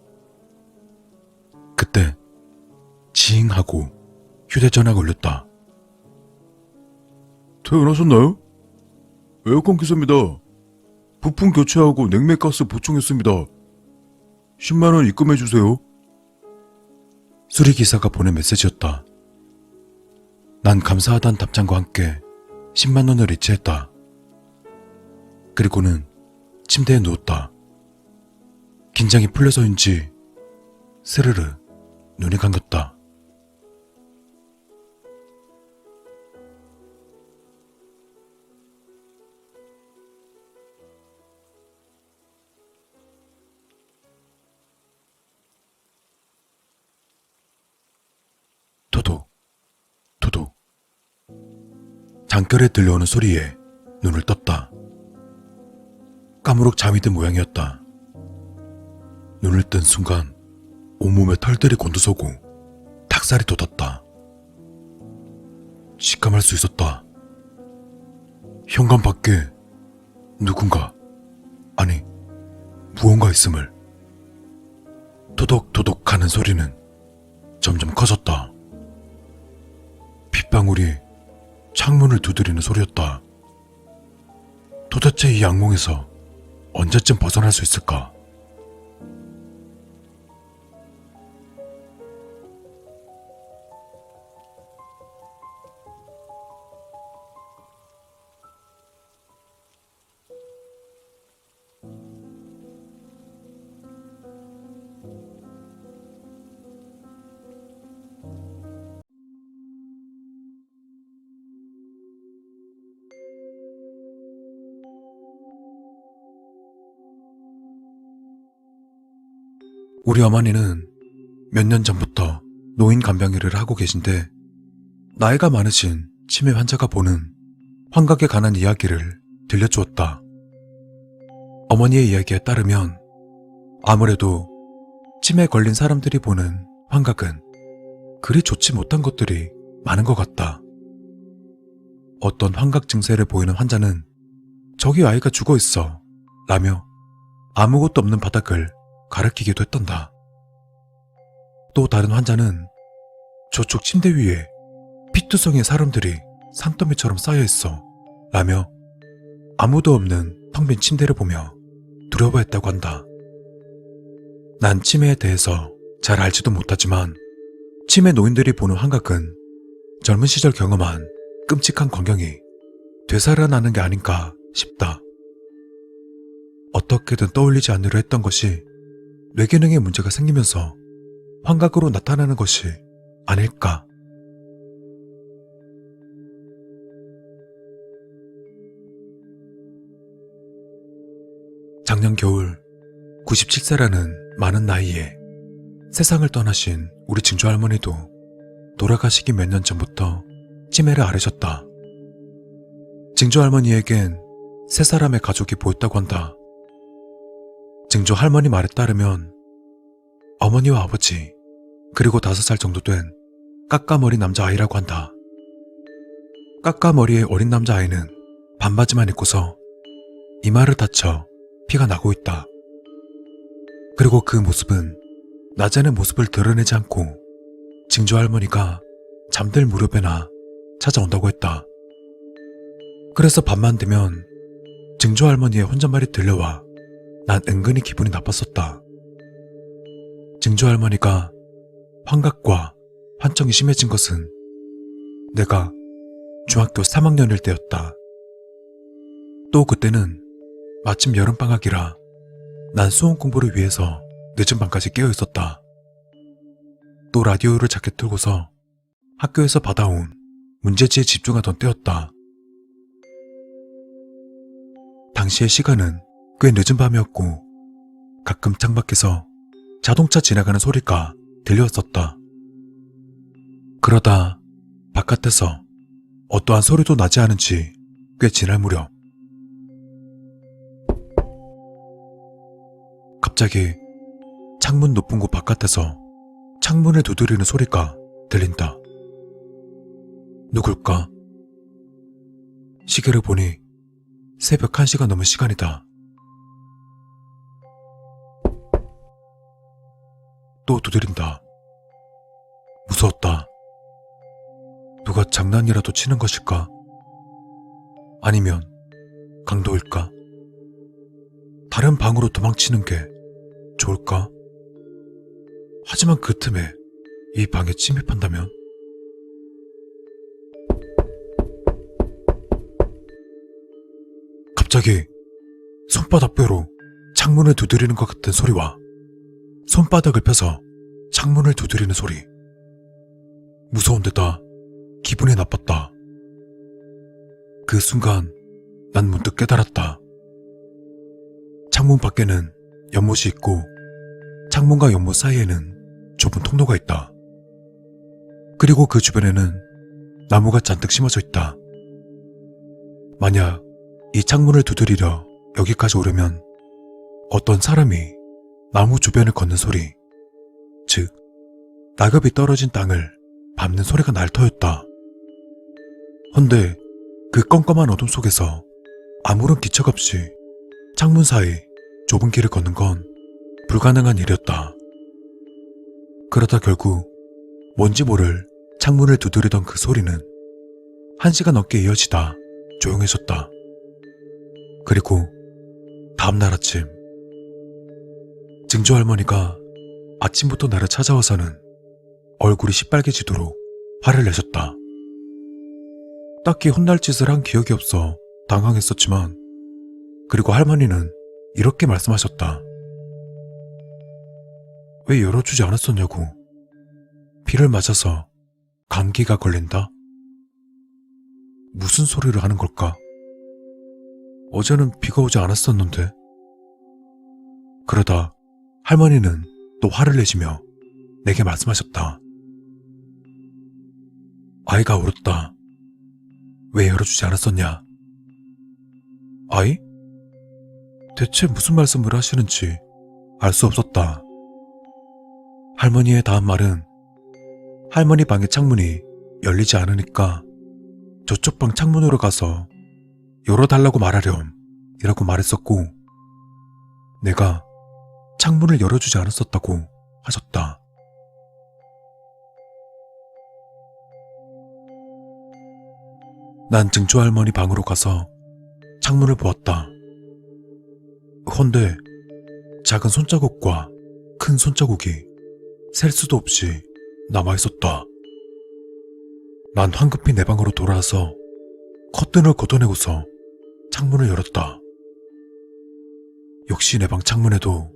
그때 지잉 하고 휴대전화가 울렸다. 퇴근하셨나요? 에어컨 기사입니다. 부품 교체하고 냉매가스 보충했습니다. 10만원 입금해주세요. 수리기사가 보낸 메시지였다. 난 감사하다는 답장과 함께 10만 원을 이체했다. 그리고는 침대에 누웠다. 긴장이 풀려서인지 스르르 눈이 감겼다. 도도, 도도, 장결에 들려오는 소리에 눈을 떴다. 까무룩 잠이 든 모양이었다. 눈을 뜬 순간 온몸에 털들이 곤두서고 닭살이 돋았다. 직감할 수 있었다. 현관 밖에 누군가, 아니 무언가 있음을. 토독토독 하는 소리는 점점 커졌다. 빗방울이 창문을 두드리는 소리였다. 도대체 이 악몽에서 언제쯤 벗어날 수 있을까? 우리 어머니는 몇 년 전부터 노인 간병일을 하고 계신데 나이가 많으신 치매 환자가 보는 환각에 관한 이야기를 들려주었다. 어머니의 이야기에 따르면 아무래도 치매에 걸린 사람들이 보는 환각은 그리 좋지 못한 것들이 많은 것 같다. 어떤 환각 증세를 보이는 환자는 저기 아이가 죽어있어 라며 아무것도 없는 바닥을 가리키기도 했단다. 또 다른 환자는 저쪽 침대 위에 피투성이의 사람들이 산더미처럼 쌓여있어 라며 아무도 없는 텅 빈 침대를 보며 두려워했다고 한다. 난 치매에 대해서 잘 알지도 못하지만 치매 노인들이 보는 환각은 젊은 시절 경험한 끔찍한 광경이 되살아나는 게 아닌가 싶다. 어떻게든 떠올리지 않으려 했던 것이 뇌기능에 문제가 생기면서 환각으로 나타나는 것이 아닐까. 작년 겨울 97세라는 많은 나이에 세상을 떠나신 우리 증조 할머니도 돌아가시기 몇 년 전부터 치매를 앓으셨다. 증조 할머니에겐 세 사람의 가족이 보였다고 한다. 증조 할머니 말에 따르면 어머니와 아버지 그리고 5살 정도 된 까까머리 남자아이라고 한다. 까까머리의 어린 남자아이는 반바지만 입고서 이마를 다쳐 피가 나고 있다. 그리고 그 모습은 낮에는 모습을 드러내지 않고 증조 할머니가 잠들 무렵에나 찾아온다고 했다. 그래서 밤만 되면 증조 할머니의 혼잣말이 들려와 난 은근히 기분이 나빴었다. 증조 할머니가 환각과 환청이 심해진 것은 내가 중학교 3학년일 때였다. 또 그때는 마침 여름방학이라 난 수험 공부를 위해서 늦은 밤까지 깨어 있었다. 또 라디오를 작게 틀고서 학교에서 받아온 문제지에 집중하던 때였다. 당시의 시간은 꽤 늦은 밤이었고 가끔 창밖에서 자동차 지나가는 소리가 들려왔었다. 그러다 바깥에서 어떠한 소리도 나지 않은 지 꽤 지날 무렵 갑자기 창문 높은 곳 바깥에서 창문을 두드리는 소리가 들린다. 누굴까? 시계를 보니 새벽 1시가 넘은 시간이다. 또 두드린다. 무서웠다. 누가 장난이라도 치는 것일까? 아니면 강도일까? 다른 방으로 도망치는 게 좋을까? 하지만 그 틈에 이 방에 침입한다면? 갑자기 손바닥뼈로 창문을 두드리는 것 같은 소리와 손바닥을 펴서 창문을 두드리는 소리. 무서운 데다 기분이 나빴다. 그 순간 난 문득 깨달았다. 창문 밖에는 연못이 있고 창문과 연못 사이에는 좁은 통로가 있다. 그리고 그 주변에는 나무가 잔뜩 심어져 있다. 만약 이 창문을 두드리려 여기까지 오려면 어떤 사람이 나무 주변을 걷는 소리, 즉 낙엽이 떨어진 땅을 밟는 소리가 날 터였다. 헌데 그 껌껌한 어둠 속에서 아무런 기척 없이 창문 사이 좁은 길을 걷는 건 불가능한 일이었다. 그러다 결국 뭔지 모를 창문을 두드리던 그 소리는 1시간 넘게 이어지다 조용해졌다. 그리고 다음날 아침, 증조 할머니가 아침부터 나를 찾아와서는 얼굴이 시빨개지도록 화를 내셨다. 딱히 혼날 짓을 한 기억이 없어 당황했었지만, 그리고 할머니는 이렇게 말씀하셨다. 왜 열어주지 않았었냐고. 비를 맞아서 감기가 걸린다? 무슨 소리를 하는 걸까? 어제는 비가 오지 않았었는데. 그러다 할머니는 또 화를 내시며 내게 말씀하셨다. 아이가 울었다. 왜 열어주지 않았었냐? 아이? 대체 무슨 말씀을 하시는지 알 수 없었다. 할머니의 다음 말은 할머니 방의 창문이 열리지 않으니까 저쪽 방 창문으로 가서 열어달라고 말하렴 이라고 말했었고, 내가 창문을 열어주지 않았었다고 하셨다. 난 증조 할머니 방으로 가서 창문을 보았다. 헌데 작은 손자국과 큰 손자국이 셀 수도 없이 남아있었다. 난 황급히 내 방으로 돌아와서 커튼을 걷어내고서 창문을 열었다. 역시 내 방 창문에도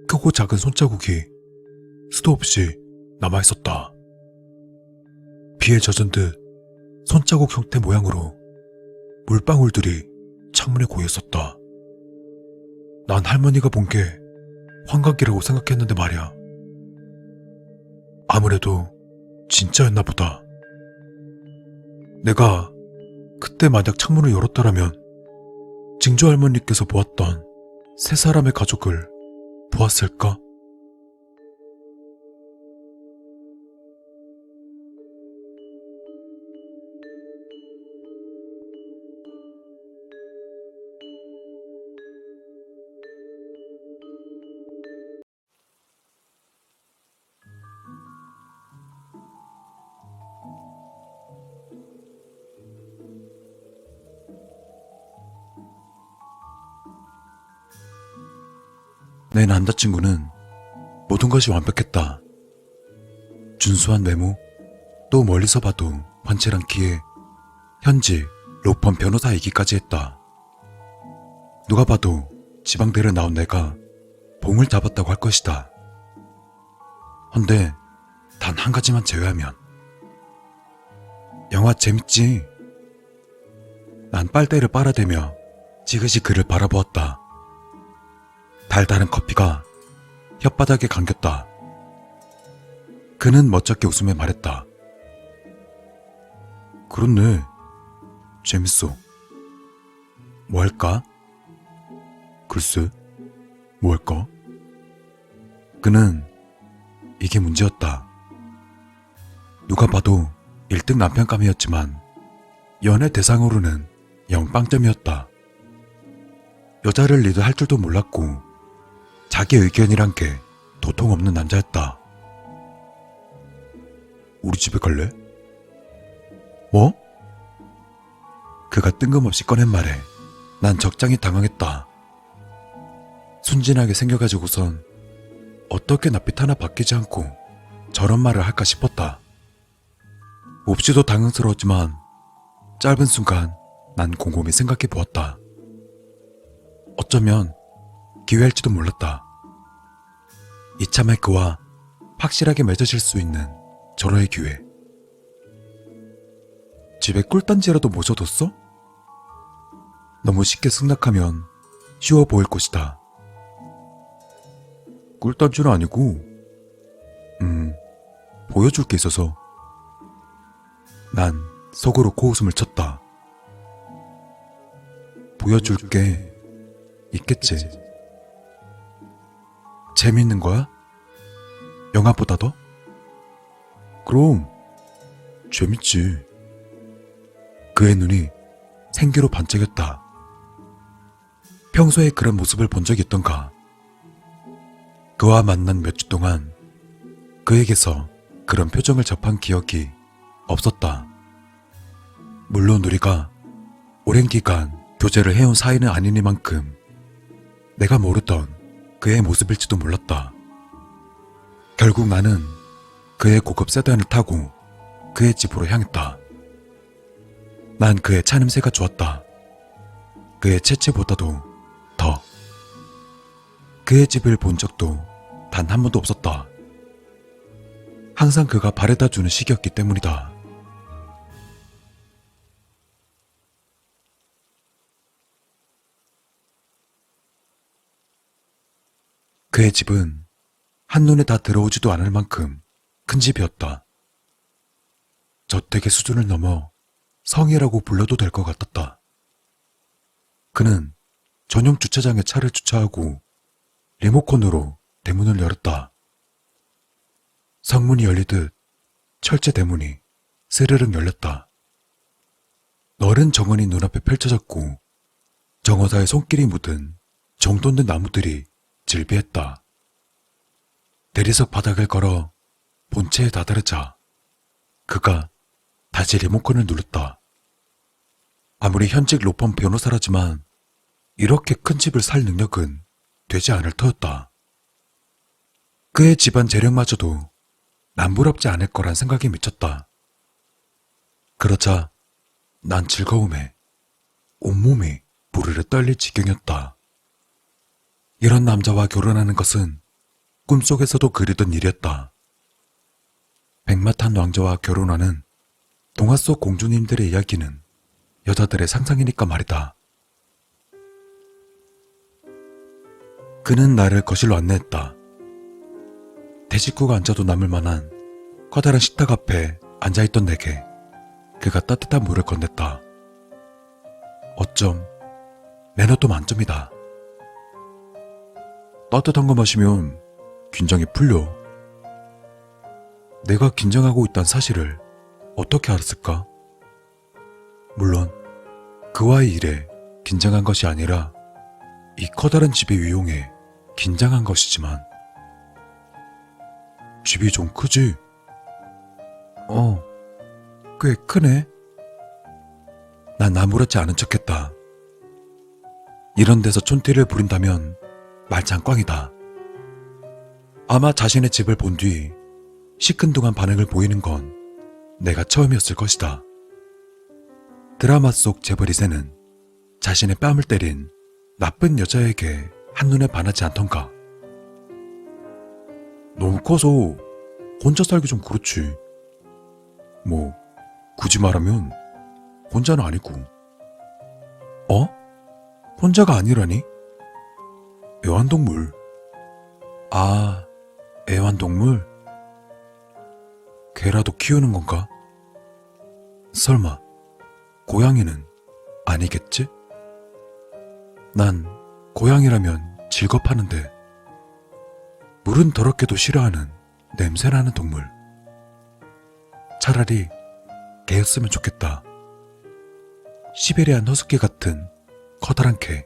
크고 작은 손자국이 수도 없이 남아있었다. 비에 젖은 듯 손자국 형태 모양으로 물방울들이 창문에 고여있었다. 난 할머니가 본 게 환각이라고 생각했는데 말이야. 아무래도 진짜였나 보다. 내가 그때 만약 창문을 열었더라면 증조 할머니께서 보았던 세 사람의 가족을 보았을까? 내 남자친구는 모든 것이 완벽했다. 준수한 외모, 또 멀리서 봐도 훤칠한 키에 현직 로펌 변호사이기까지 했다. 누가 봐도 지방대를 나온 내가 봉을 잡았다고 할 것이다. 헌데 단 한 가지만 제외하면. 영화 재밌지? 난 빨대를 빨아대며 지그시 그를 바라보았다. 달달한 커피가 혓바닥에 감겼다. 그는 멋쩍게 웃으며 말했다. 그렇네. 재밌어. 뭐 할까? 글쎄, 뭐 할까? 그는 이게 문제였다. 누가 봐도 1등 남편감이었지만 연애 대상으로는 0빵점이었다. 여자를 리드할 줄도 몰랐고 자기 의견이란 게 도통 없는 남자였다. 우리 집에 갈래? 뭐? 그가 뜬금없이 꺼낸 말에 난 적잖이 당황했다. 순진하게 생겨가지고선 어떻게 낯빛 하나 바뀌지 않고 저런 말을 할까 싶었다. 몹시도 당황스러웠지만 짧은 순간 난 곰곰이 생각해 보았다. 어쩌면 기회일지도 몰랐다. 이참에 그와 확실하게 맺어질 수 있는 절호의 기회. 집에 꿀단지라도 모셔뒀어? 너무 쉽게 승낙하면 쉬워 보일 것이다. 꿀단지는 아니고 보여줄 게 있어서. 난 속으로 코웃음을 쳤다. 보여줄 게 있겠지. 재밌는 거야? 영화보다도? 그럼 재밌지. 그의 눈이 생기로 반짝였다. 평소에 그런 모습을 본 적이 있던가? 그와 만난 몇 주 동안 그에게서 그런 표정을 접한 기억이 없었다. 물론 우리가 오랜 기간 교제를 해온 사이는 아니니만큼 내가 모르던 그의 모습일지도 몰랐다. 결국 나는 그의 고급 세단을 타고 그의 집으로 향했다. 난 그의 차 냄새가 좋았다. 그의 채채보다도 더. 그의 집을 본 적도 단 한 번도 없었다. 항상 그가 바래다 주는 식이었기 때문이다. 그의 집은 한눈에 다 들어오지도 않을 만큼 큰 집이었다. 저택의 수준을 넘어 성이라고 불러도 될 것 같았다. 그는 전용 주차장에 차를 주차하고 리모컨으로 대문을 열었다. 성문이 열리듯 철제 대문이 스르륵 열렸다. 너른 정원이 눈앞에 펼쳐졌고 정원사의 손길이 묻은 정돈된 나무들이 질비했다. 대리석 바닥을 걸어 본체에 다다르자 그가 다시 리모컨을 눌렀다. 아무리 현직 로펌 변호사라지만 이렇게 큰 집을 살 능력은 되지 않을 터였다. 그의 집안 재력마저도 남부럽지 않을 거란 생각이 미쳤다. 그러자 난 즐거움에 온몸이 부르르 떨릴 지경이었다. 이런 남자와 결혼하는 것은 꿈속에서도 그리던 일이었다. 백마탄 왕자와 결혼하는 동화 속 공주님들의 이야기는 여자들의 상상이니까 말이다. 그는 나를 거실로 안내했다. 대식구가 앉아도 남을 만한 커다란 식탁 앞에 앉아있던 내게 그가 따뜻한 물을 건넸다. 어쩜 매너도 만점이다. 따뜻한 거 마시면 긴장이 풀려. 내가 긴장하고 있다는 사실을 어떻게 알았을까? 물론 그와의 일에 긴장한 것이 아니라 이 커다란 집의 위용에 긴장한 것이지만. 집이 좀 크지? 꽤 크네. 난 아무렇지 않은 척했다. 이런 데서 촌티를 부린다면 말짱꽝이다. 아마 자신의 집을 본 뒤 시큰둥한 반응을 보이는 건 내가 처음이었을 것이다. 드라마 속 재벌이세는 자신의 뺨을 때린 나쁜 여자에게 한눈에 반하지 않던가. 너무 커서 혼자 살기 좀 그렇지. 뭐 굳이 말하면 혼자는 아니고. 혼자가 아니라니? 애완동물. 아, 애완동물? 개라도 키우는 건가? 설마 고양이는 아니겠지? 난 고양이라면 질겁하는데 물은 더럽게도 싫어하는 냄새나는 동물. 차라리 개였으면 좋겠다. 시베리안 허스키 같은 커다란 개.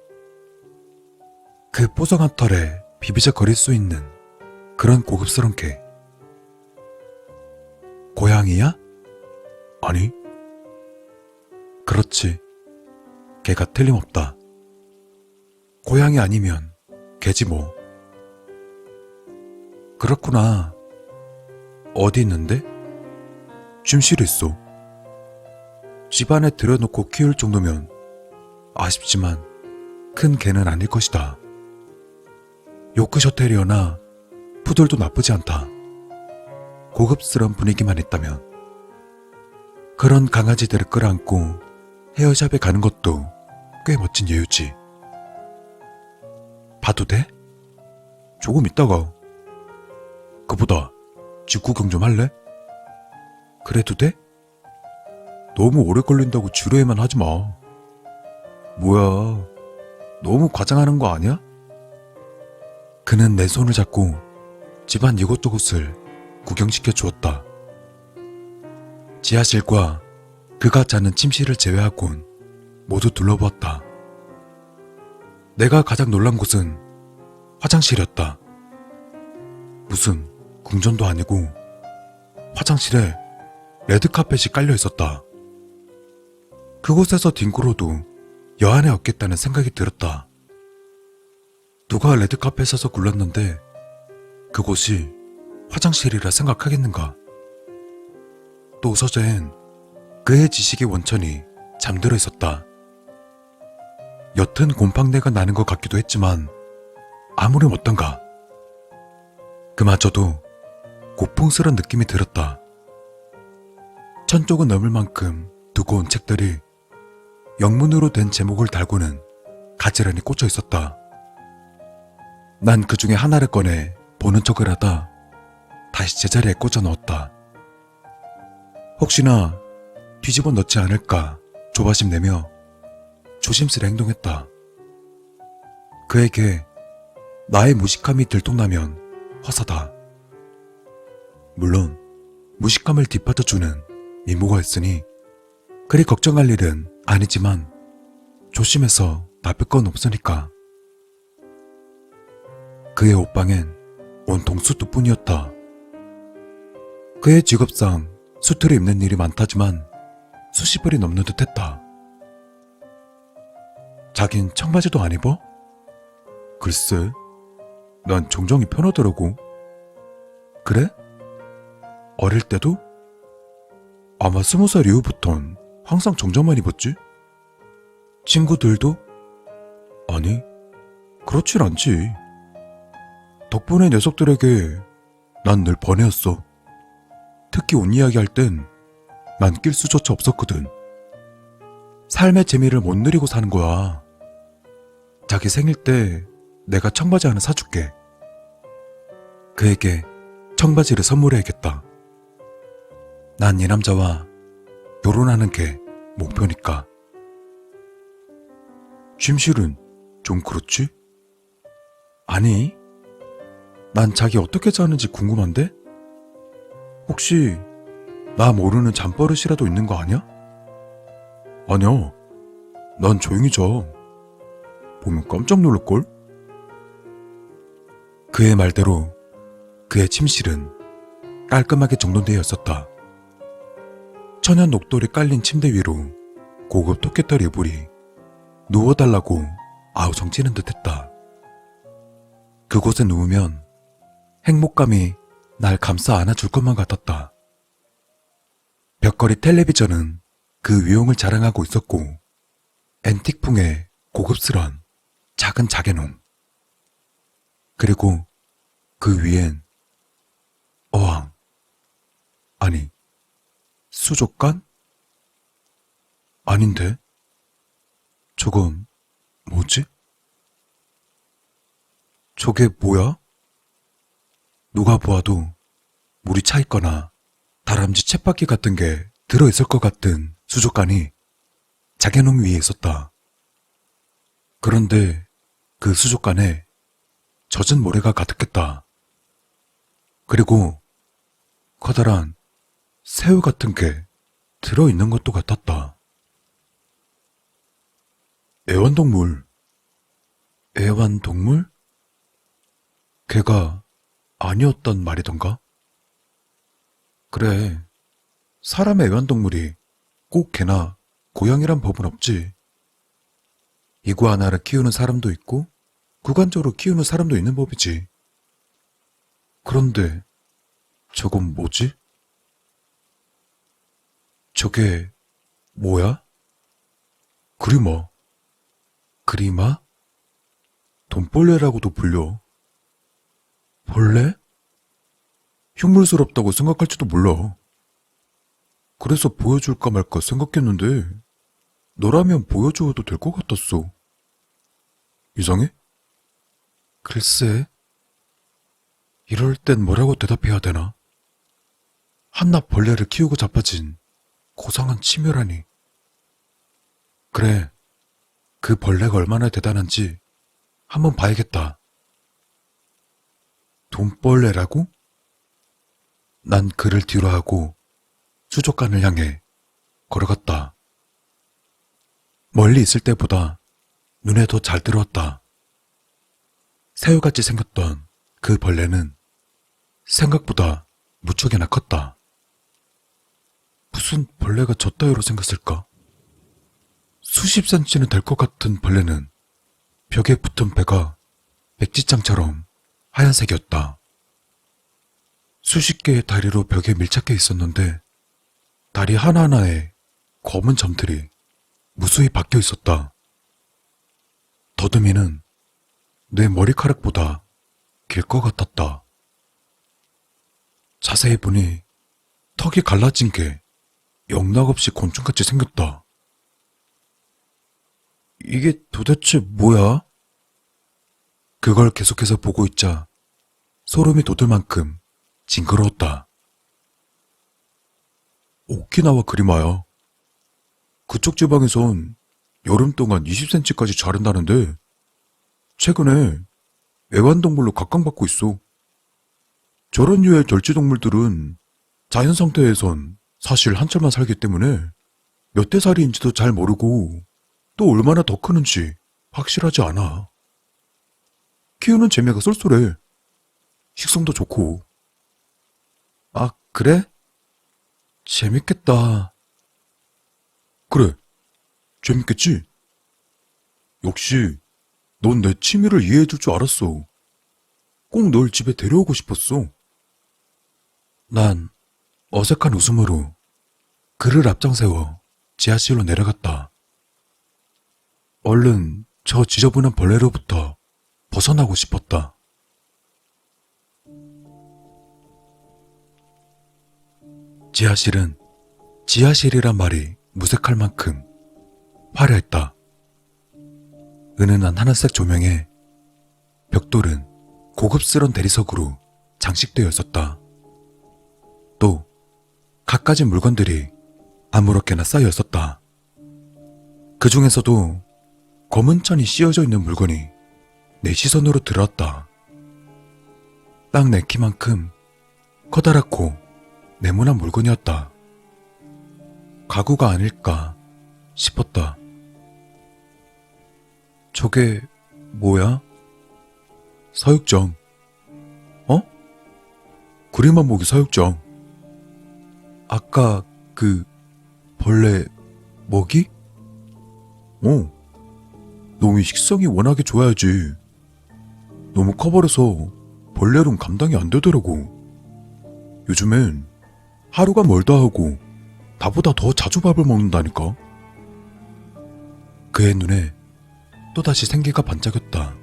그 뽀송한 털에 비비적거릴 수 있는 그런 고급스러운 개. 고양이야? 아니. 그렇지. 개가 틀림없다. 고양이 아니면 개지 뭐. 그렇구나. 어디 있는데? 찜실에 있어. 집 안에 들여놓고 키울 정도면 아쉽지만 큰 개는 아닐 것이다. 요크셔 테리어나 푸들도 나쁘지 않다. 고급스러운 분위기만 있다면. 그런 강아지들을 끌어안고 헤어샵에 가는 것도 꽤 멋진 예유지. 봐도 돼? 조금 있다가. 그보다 집 구경 좀 할래? 그래도 돼? 너무 오래 걸린다고 지루해만 하지 마. 뭐야, 너무 과장하는 거 아니야? 그는 내 손을 잡고 집안 이곳저곳을 구경시켜 주었다. 지하실과 그가 자는 침실을 제외하곤 모두 둘러보았다. 내가 가장 놀란 곳은 화장실이었다. 무슨 궁전도 아니고 화장실에 레드카펫이 깔려 있었다. 그곳에서 뒹굴어도 여한이 없겠다는 생각이 들었다. 누가 레드카펫에서 굴렀는데 그곳이 화장실이라 생각하겠는가? 또 서재엔 그의 지식의 원천이 잠들어 있었다. 옅은 곰팡내가 나는 것 같기도 했지만 아무렴 어떤가? 그마저도 고풍스런 느낌이 들었다. 천쪽은 넘을 만큼 두꺼운 책들이 영문으로 된 제목을 달고는 가지런히 꽂혀 있었다. 난 그 중에 하나를 꺼내 보는 척을 하다 다시 제자리에 꽂아 넣었다. 혹시나 뒤집어 넣지 않을까 조바심 내며 조심스레 행동했다. 그에게 나의 무식함이 들통나면 화사다. 물론 무식함을 뒷받아주는 미모가 있으니 그리 걱정할 일은 아니지만 조심해서 나쁠 건 없으니까. 그의 옷방엔 온통 수트뿐이었다. 그의 직업상 수트를 입는 일이 많다지만 수십 벌이 넘는 듯했다. 자긴 청바지도 안 입어? 글쎄, 난 종종이 편하더라고. 그래? 어릴 때도? 아마 20살 이후부턴 항상 정장만 입었지? 친구들도? 아니, 그렇진 않지. 덕분에 녀석들에게 난 늘 번외였어. 특히 옷 이야기할 땐 난 낄 수조차 없었거든. 삶의 재미를 못 누리고 사는 거야. 자기 생일 때 내가 청바지 하나 사줄게. 그에게 청바지를 선물해야겠다. 난 이 남자와 결혼하는 게 목표니까. 침실은 좀 그렇지? 아니, 난 자기 어떻게 자는지 궁금한데? 혹시 나 모르는 잠버릇이라도 있는 거 아니야? 아니야, 난 조용히 자. 보면 깜짝 놀랄걸? 그의 말대로 그의 침실은 깔끔하게 정돈되어 있었다. 천연 녹돌이 깔린 침대 위로 고급 토끼털 이불이 누워달라고 아우성치는 듯했다. 그곳에 누우면 행복감이 날 감싸 안아줄 것만 같았다. 벽걸이 텔레비전은 그 위용을 자랑하고 있었고 앤틱풍의 고급스런 작은 자개농, 그리고 그 위엔 어항, 아니 수족관? 아닌데? 저건 뭐지? 저게 뭐야? 누가 보아도 물이 차 있거나 다람쥐 쳇바퀴 같은 게 들어있을 것 같은 수족관이 자개농 위에 있었다. 그런데 그 수족관에 젖은 모래가 가득했다. 그리고 커다란 새우 같은 게 들어있는 것도 같았다. 애완동물? 애완동물? 걔가 아니었단 말이던가? 그래, 사람의 애완동물이 꼭 개나 고양이란 법은 없지. 이구아나를 키우는 사람도 있고 구간적으로 키우는 사람도 있는 법이지. 그런데 저건 뭐지? 저게 뭐야? 그리마. 그리마? 돈벌레라고도 불려. 벌레? 흉물스럽다고 생각할지도 몰라. 그래서 보여줄까 말까 생각했는데 너라면 보여줘도 될 것 같았어. 이상해? 글쎄, 이럴 땐 뭐라고 대답해야 되나? 한낱 벌레를 키우고 자빠진 고상한 치매라니. 그래, 그 벌레가 얼마나 대단한지 한번 봐야겠다. 돈벌레라고? 난 그를 뒤로 하고 수족관을 향해 걸어갔다. 멀리 있을 때보다 눈에 더 잘 들어왔다. 새우같이 생겼던 그 벌레는 생각보다 무척이나 컸다. 무슨 벌레가 저 따위로 생겼을까? 수십 센치는 될 것 같은 벌레는 벽에 붙은 배가 백지장처럼 하얀색이었다. 수십 개의 다리로 벽에 밀착해 있었는데 다리 하나하나에 검은 점들이 무수히 박혀 있었다. 더듬이는 내 머리카락보다 길 것 같았다. 자세히 보니 턱이 갈라진 게 영락없이 곤충같이 생겼다. 이게 도대체 뭐야? 그걸 계속해서 보고 있자 소름이 돋을 만큼 징그러웠다. 오키나와 그리마야. 그쪽 지방에선 여름 동안 20cm까지 자란다는데 최근에 애완동물로 각광받고 있어. 저런 류의 절지동물들은 자연 상태에선 사실 한철만 살기 때문에 몇 대 살이인지도 잘 모르고 또 얼마나 더 크는지 확실하지 않아. 키우는 재미가 쏠쏠해. 식성도 좋고. 아, 그래? 재밌겠다. 그래, 재밌겠지? 역시 넌 내 취미를 이해해줄 줄 알았어. 꼭 널 집에 데려오고 싶었어. 난 어색한 웃음으로 그를 앞장세워 지하실로 내려갔다. 얼른 저 지저분한 벌레로부터 벗어나고 싶었다. 지하실은 지하실이란 말이 무색할 만큼 화려했다. 은은한 하늘색 조명에 벽돌은 고급스런 대리석으로 장식되어 있었다. 또 갖가지 물건들이 아무렇게나 쌓여 있었다. 그 중에서도 검은 천이 씌어져 있는 물건이 내 시선으로 들어왔다. 딱 내 키만큼 커다랗고 네모난 물건이었다. 가구가 아닐까 싶었다. 저게 뭐야? 사육장. 어? 그림만 보기 사육장. 아까 그 벌레 먹이? 놈이 식성이 워낙에 좋아야지. 너무 커버려서 벌레로는 감당이 안 되더라고. 요즘엔 하루가 멀다 하고 나보다 더 자주 밥을 먹는다니까. 그의 눈에 또다시 생기가 반짝였다.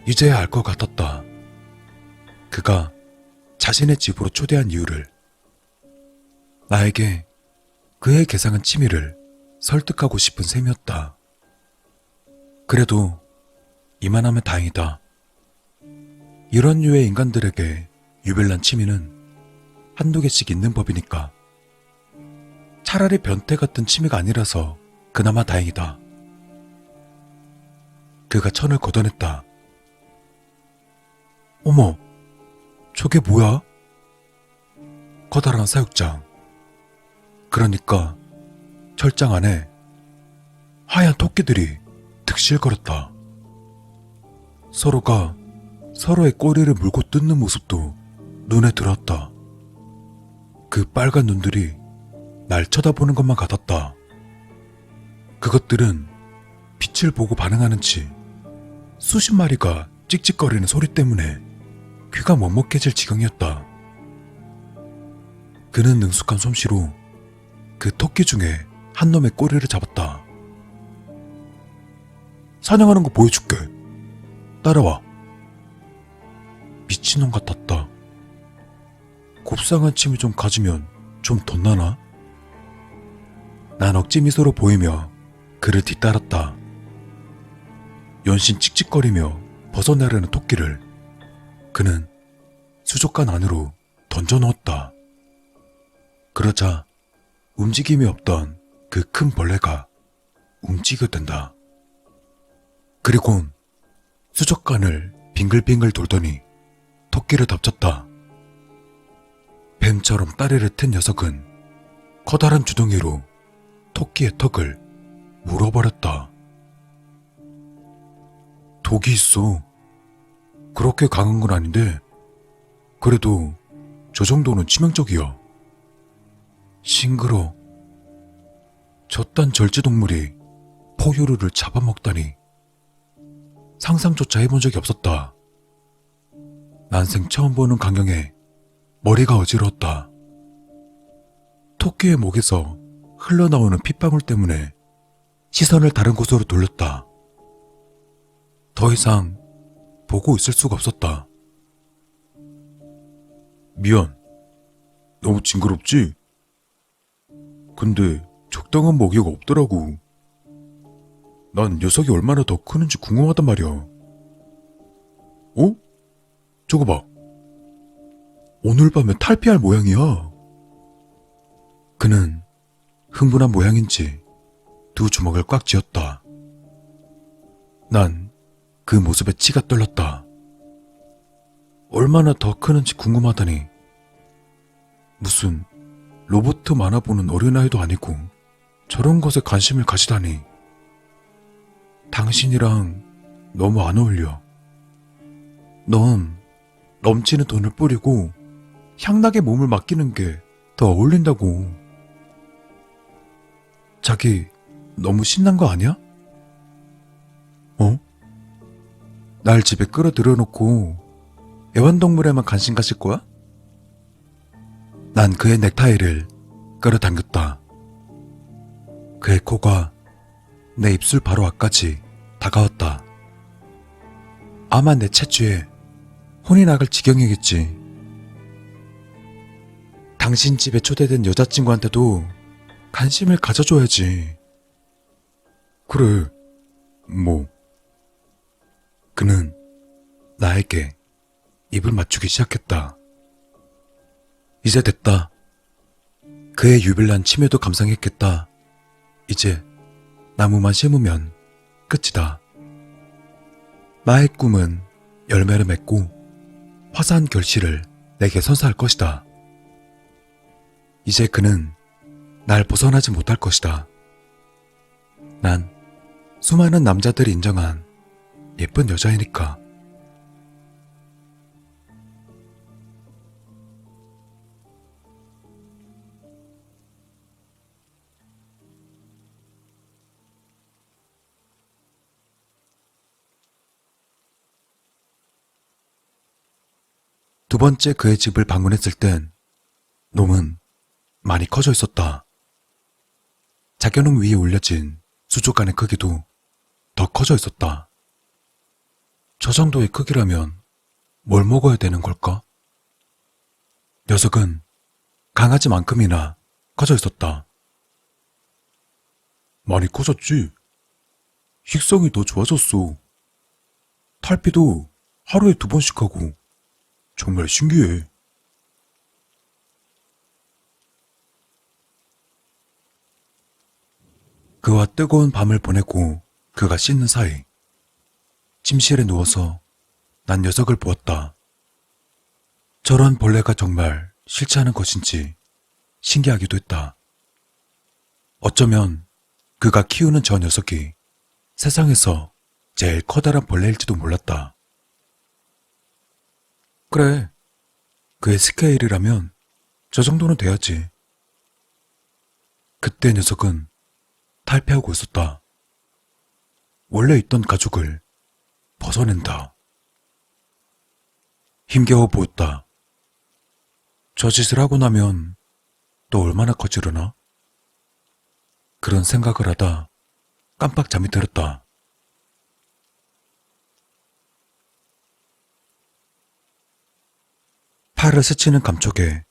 이제야 알 것 같았다. 그가 자신의 집으로 초대한 이유를. 나에게 그의 개상한 취미를 설득하고 싶은 셈이었다. 그래도 이만하면 다행이다. 이런 류의 인간들에게 유별난 취미는 한두 개씩 있는 법이니까. 차라리 변태 같은 취미가 아니라서 그나마 다행이다. 그가 천을 걷어냈다. 어머, 저게 뭐야? 커다란 사육장. 그러니까 철장 안에 하얀 토끼들이 득실거렸다. 서로가 서로의 꼬리를 물고 뜯는 모습도 눈에 들어왔다. 그 빨간 눈들이 날 쳐다보는 것만 같았다. 그것들은 빛을 보고 반응하는지 수십 마리가 찍찍거리는 소리 때문에 귀가 먹먹해질 지경이었다. 그는 능숙한 솜씨로 그 토끼 중에 한 놈의 꼬리를 잡았다. 사냥하는 거 보여줄게. 따라와. 미친놈 같았다. 곱상한 침을 좀 가지면 좀 덧나나? 난 억지 미소로 보이며 그를 뒤따랐다. 연신 찍찍거리며 벗어나려는 토끼를 그는 수족관 안으로 던져넣었다. 그러자 움직임이 없던 그 큰 벌레가 움직였단다. 그리곤 수족관을 빙글빙글 돌더니 토끼를 덮쳤다. 뱀처럼 따레를 튼 녀석은 커다란 주둥이로 토끼의 턱을 물어버렸다. 독이 있어. 그렇게 강한 건 아닌데 그래도 저 정도는 치명적이야. 싱그러. 저딴 절지동물이 포유류를 잡아먹다니 상상조차 해본 적이 없었다. 난생 처음 보는 광경에 머리가 어지러웠다. 토끼의 목에서 흘러나오는 핏방울 때문에 시선을 다른 곳으로 돌렸다. 더 이상 보고 있을 수가 없었다. 미안. 너무 징그럽지? 근데 적당한 먹이가 없더라고. 난 녀석이 얼마나 더 크는지 궁금하단 말이야. 어? 저거 봐. 오늘 밤에 탈피할 모양이야. 그는 흥분한 모양인지 두 주먹을 꽉 쥐었다. 난 그 모습에 치가 떨렸다. 얼마나 더 크는지 궁금하다니. 무슨 로봇 만화 보는 어린아이도 아니고 저런 것에 관심을 가지다니. 당신이랑 너무 안 어울려. 넌 넘치는 돈을 뿌리고 향락에 몸을 맡기는 게 더 어울린다고. 자기 너무 신난 거 아니야? 어? 날 집에 끌어들여 놓고 애완동물에만 관심 가질 거야? 난 그의 넥타이를 끌어당겼다. 그의 코가 내 입술 바로 앞까지 다가왔다. 아마 내 체취에 혼이 나갈 지경이겠지. 당신 집에 초대된 여자친구한테도 관심을 가져줘야지. 그래, 뭐. 그는 나에게 입을 맞추기 시작했다. 이제 됐다. 그의 유별난 치매도 감상했겠다. 이제 나무만 심으면 끝이다. 나의 꿈은 열매를 맺고 화사한 결실을 내게 선사할 것이다. 이제 그는 날 벗어나지 못할 것이다. 난 수많은 남자들이 인정한 예쁜 여자이니까. 두 번째 그의 집을 방문했을 땐 놈은 많이 커져 있었다. 자겨농 위에 올려진 수족관의 크기도 더 커져 있었다. 저 정도의 크기라면 뭘 먹어야 되는 걸까? 녀석은 강아지만큼이나 커져 있었다. 많이 커졌지? 식성이 더 좋아졌어. 탈피도 하루에 2번씩 하고 정말 신기해. 그와 뜨거운 밤을 보내고 그가 씻는 사이 침실에 누워서 난 녀석을 보았다. 저런 벌레가 정말 싫지 않은 것인지 신기하기도 했다. 어쩌면 그가 키우는 저 녀석이 세상에서 제일 커다란 벌레일지도 몰랐다. 그래, 그의 스케일이라면 저 정도는 돼야지. 그때 녀석은 탈피하고 있었다. 원래 있던 가죽을 벗어낸다. 힘겨워 보였다. 저 짓을 하고 나면 또 얼마나 커지려나? 그런 생각을 하다 깜빡 잠이 들었다. 팔을 스치는 감촉에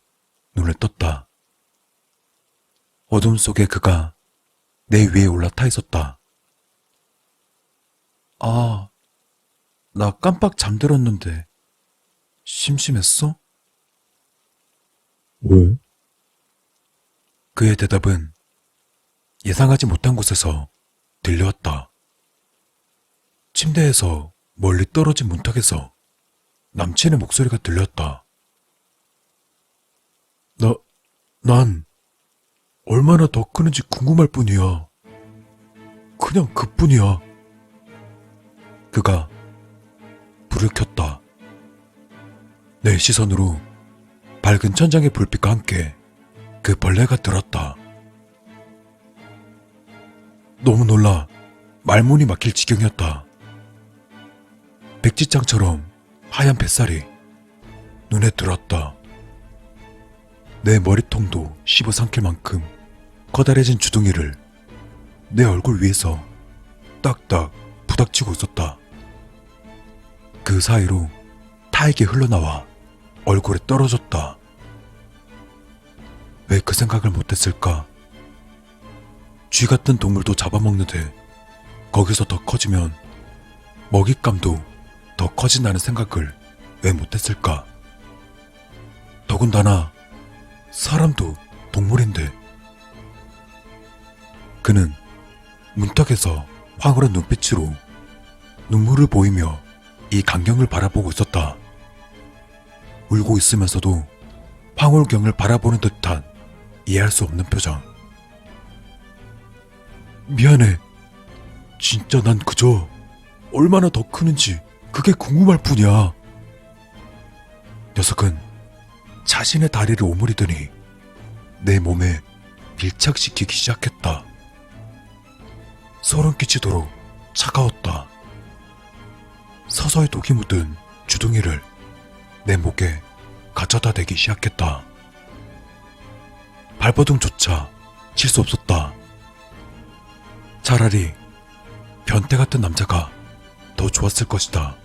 눈을 떴다. 어둠 속에 그가 내 위에 올라타 있었다. 아, 나 깜빡 잠들었는데 심심했어? 왜? 그의 대답은 예상하지 못한 곳에서 들려왔다. 침대에서 멀리 떨어진 문턱에서 남친의 목소리가 들렸다. 난 얼마나 더 크는지 궁금할 뿐이야. 그냥 그뿐이야. 그가 불을 켰다. 내 시선으로 밝은 천장의 불빛과 함께 그 벌레가 들었다. 너무 놀라 말문이 막힐 지경이었다. 백지장처럼 하얀 뱃살이 눈에 들어왔다. 내 머리통도 씹어 삼킬 만큼 커다래진 주둥이를 내 얼굴 위에서 딱딱 부닥치고 있었다. 그 사이로 타액이 흘러나와 얼굴에 떨어졌다. 왜 그 생각을 못했을까? 쥐 같은 동물도 잡아먹는데 거기서 더 커지면 먹잇감도 더 커진다는 생각을 왜 못했을까? 더군다나 사람도 동물인데. 그는 문턱에서 황홀한 눈빛으로 눈물을 보이며 이 광경을 바라보고 있었다. 울고 있으면서도 황홀경을 바라보는 듯한 이해할 수 없는 표정. 미안해. 진짜 난 그저 얼마나 더 크는지 그게 궁금할 뿐이야. 녀석은 자신의 다리를 오므리더니 내 몸에 밀착시키기 시작했다. 소름 끼치도록 차가웠다. 서서히 독이 묻은 주둥이를 내 목에 가져다 대기 시작했다. 발버둥조차 칠 수 없었다. 차라리 변태 같은 남자가 더 좋았을 것이다.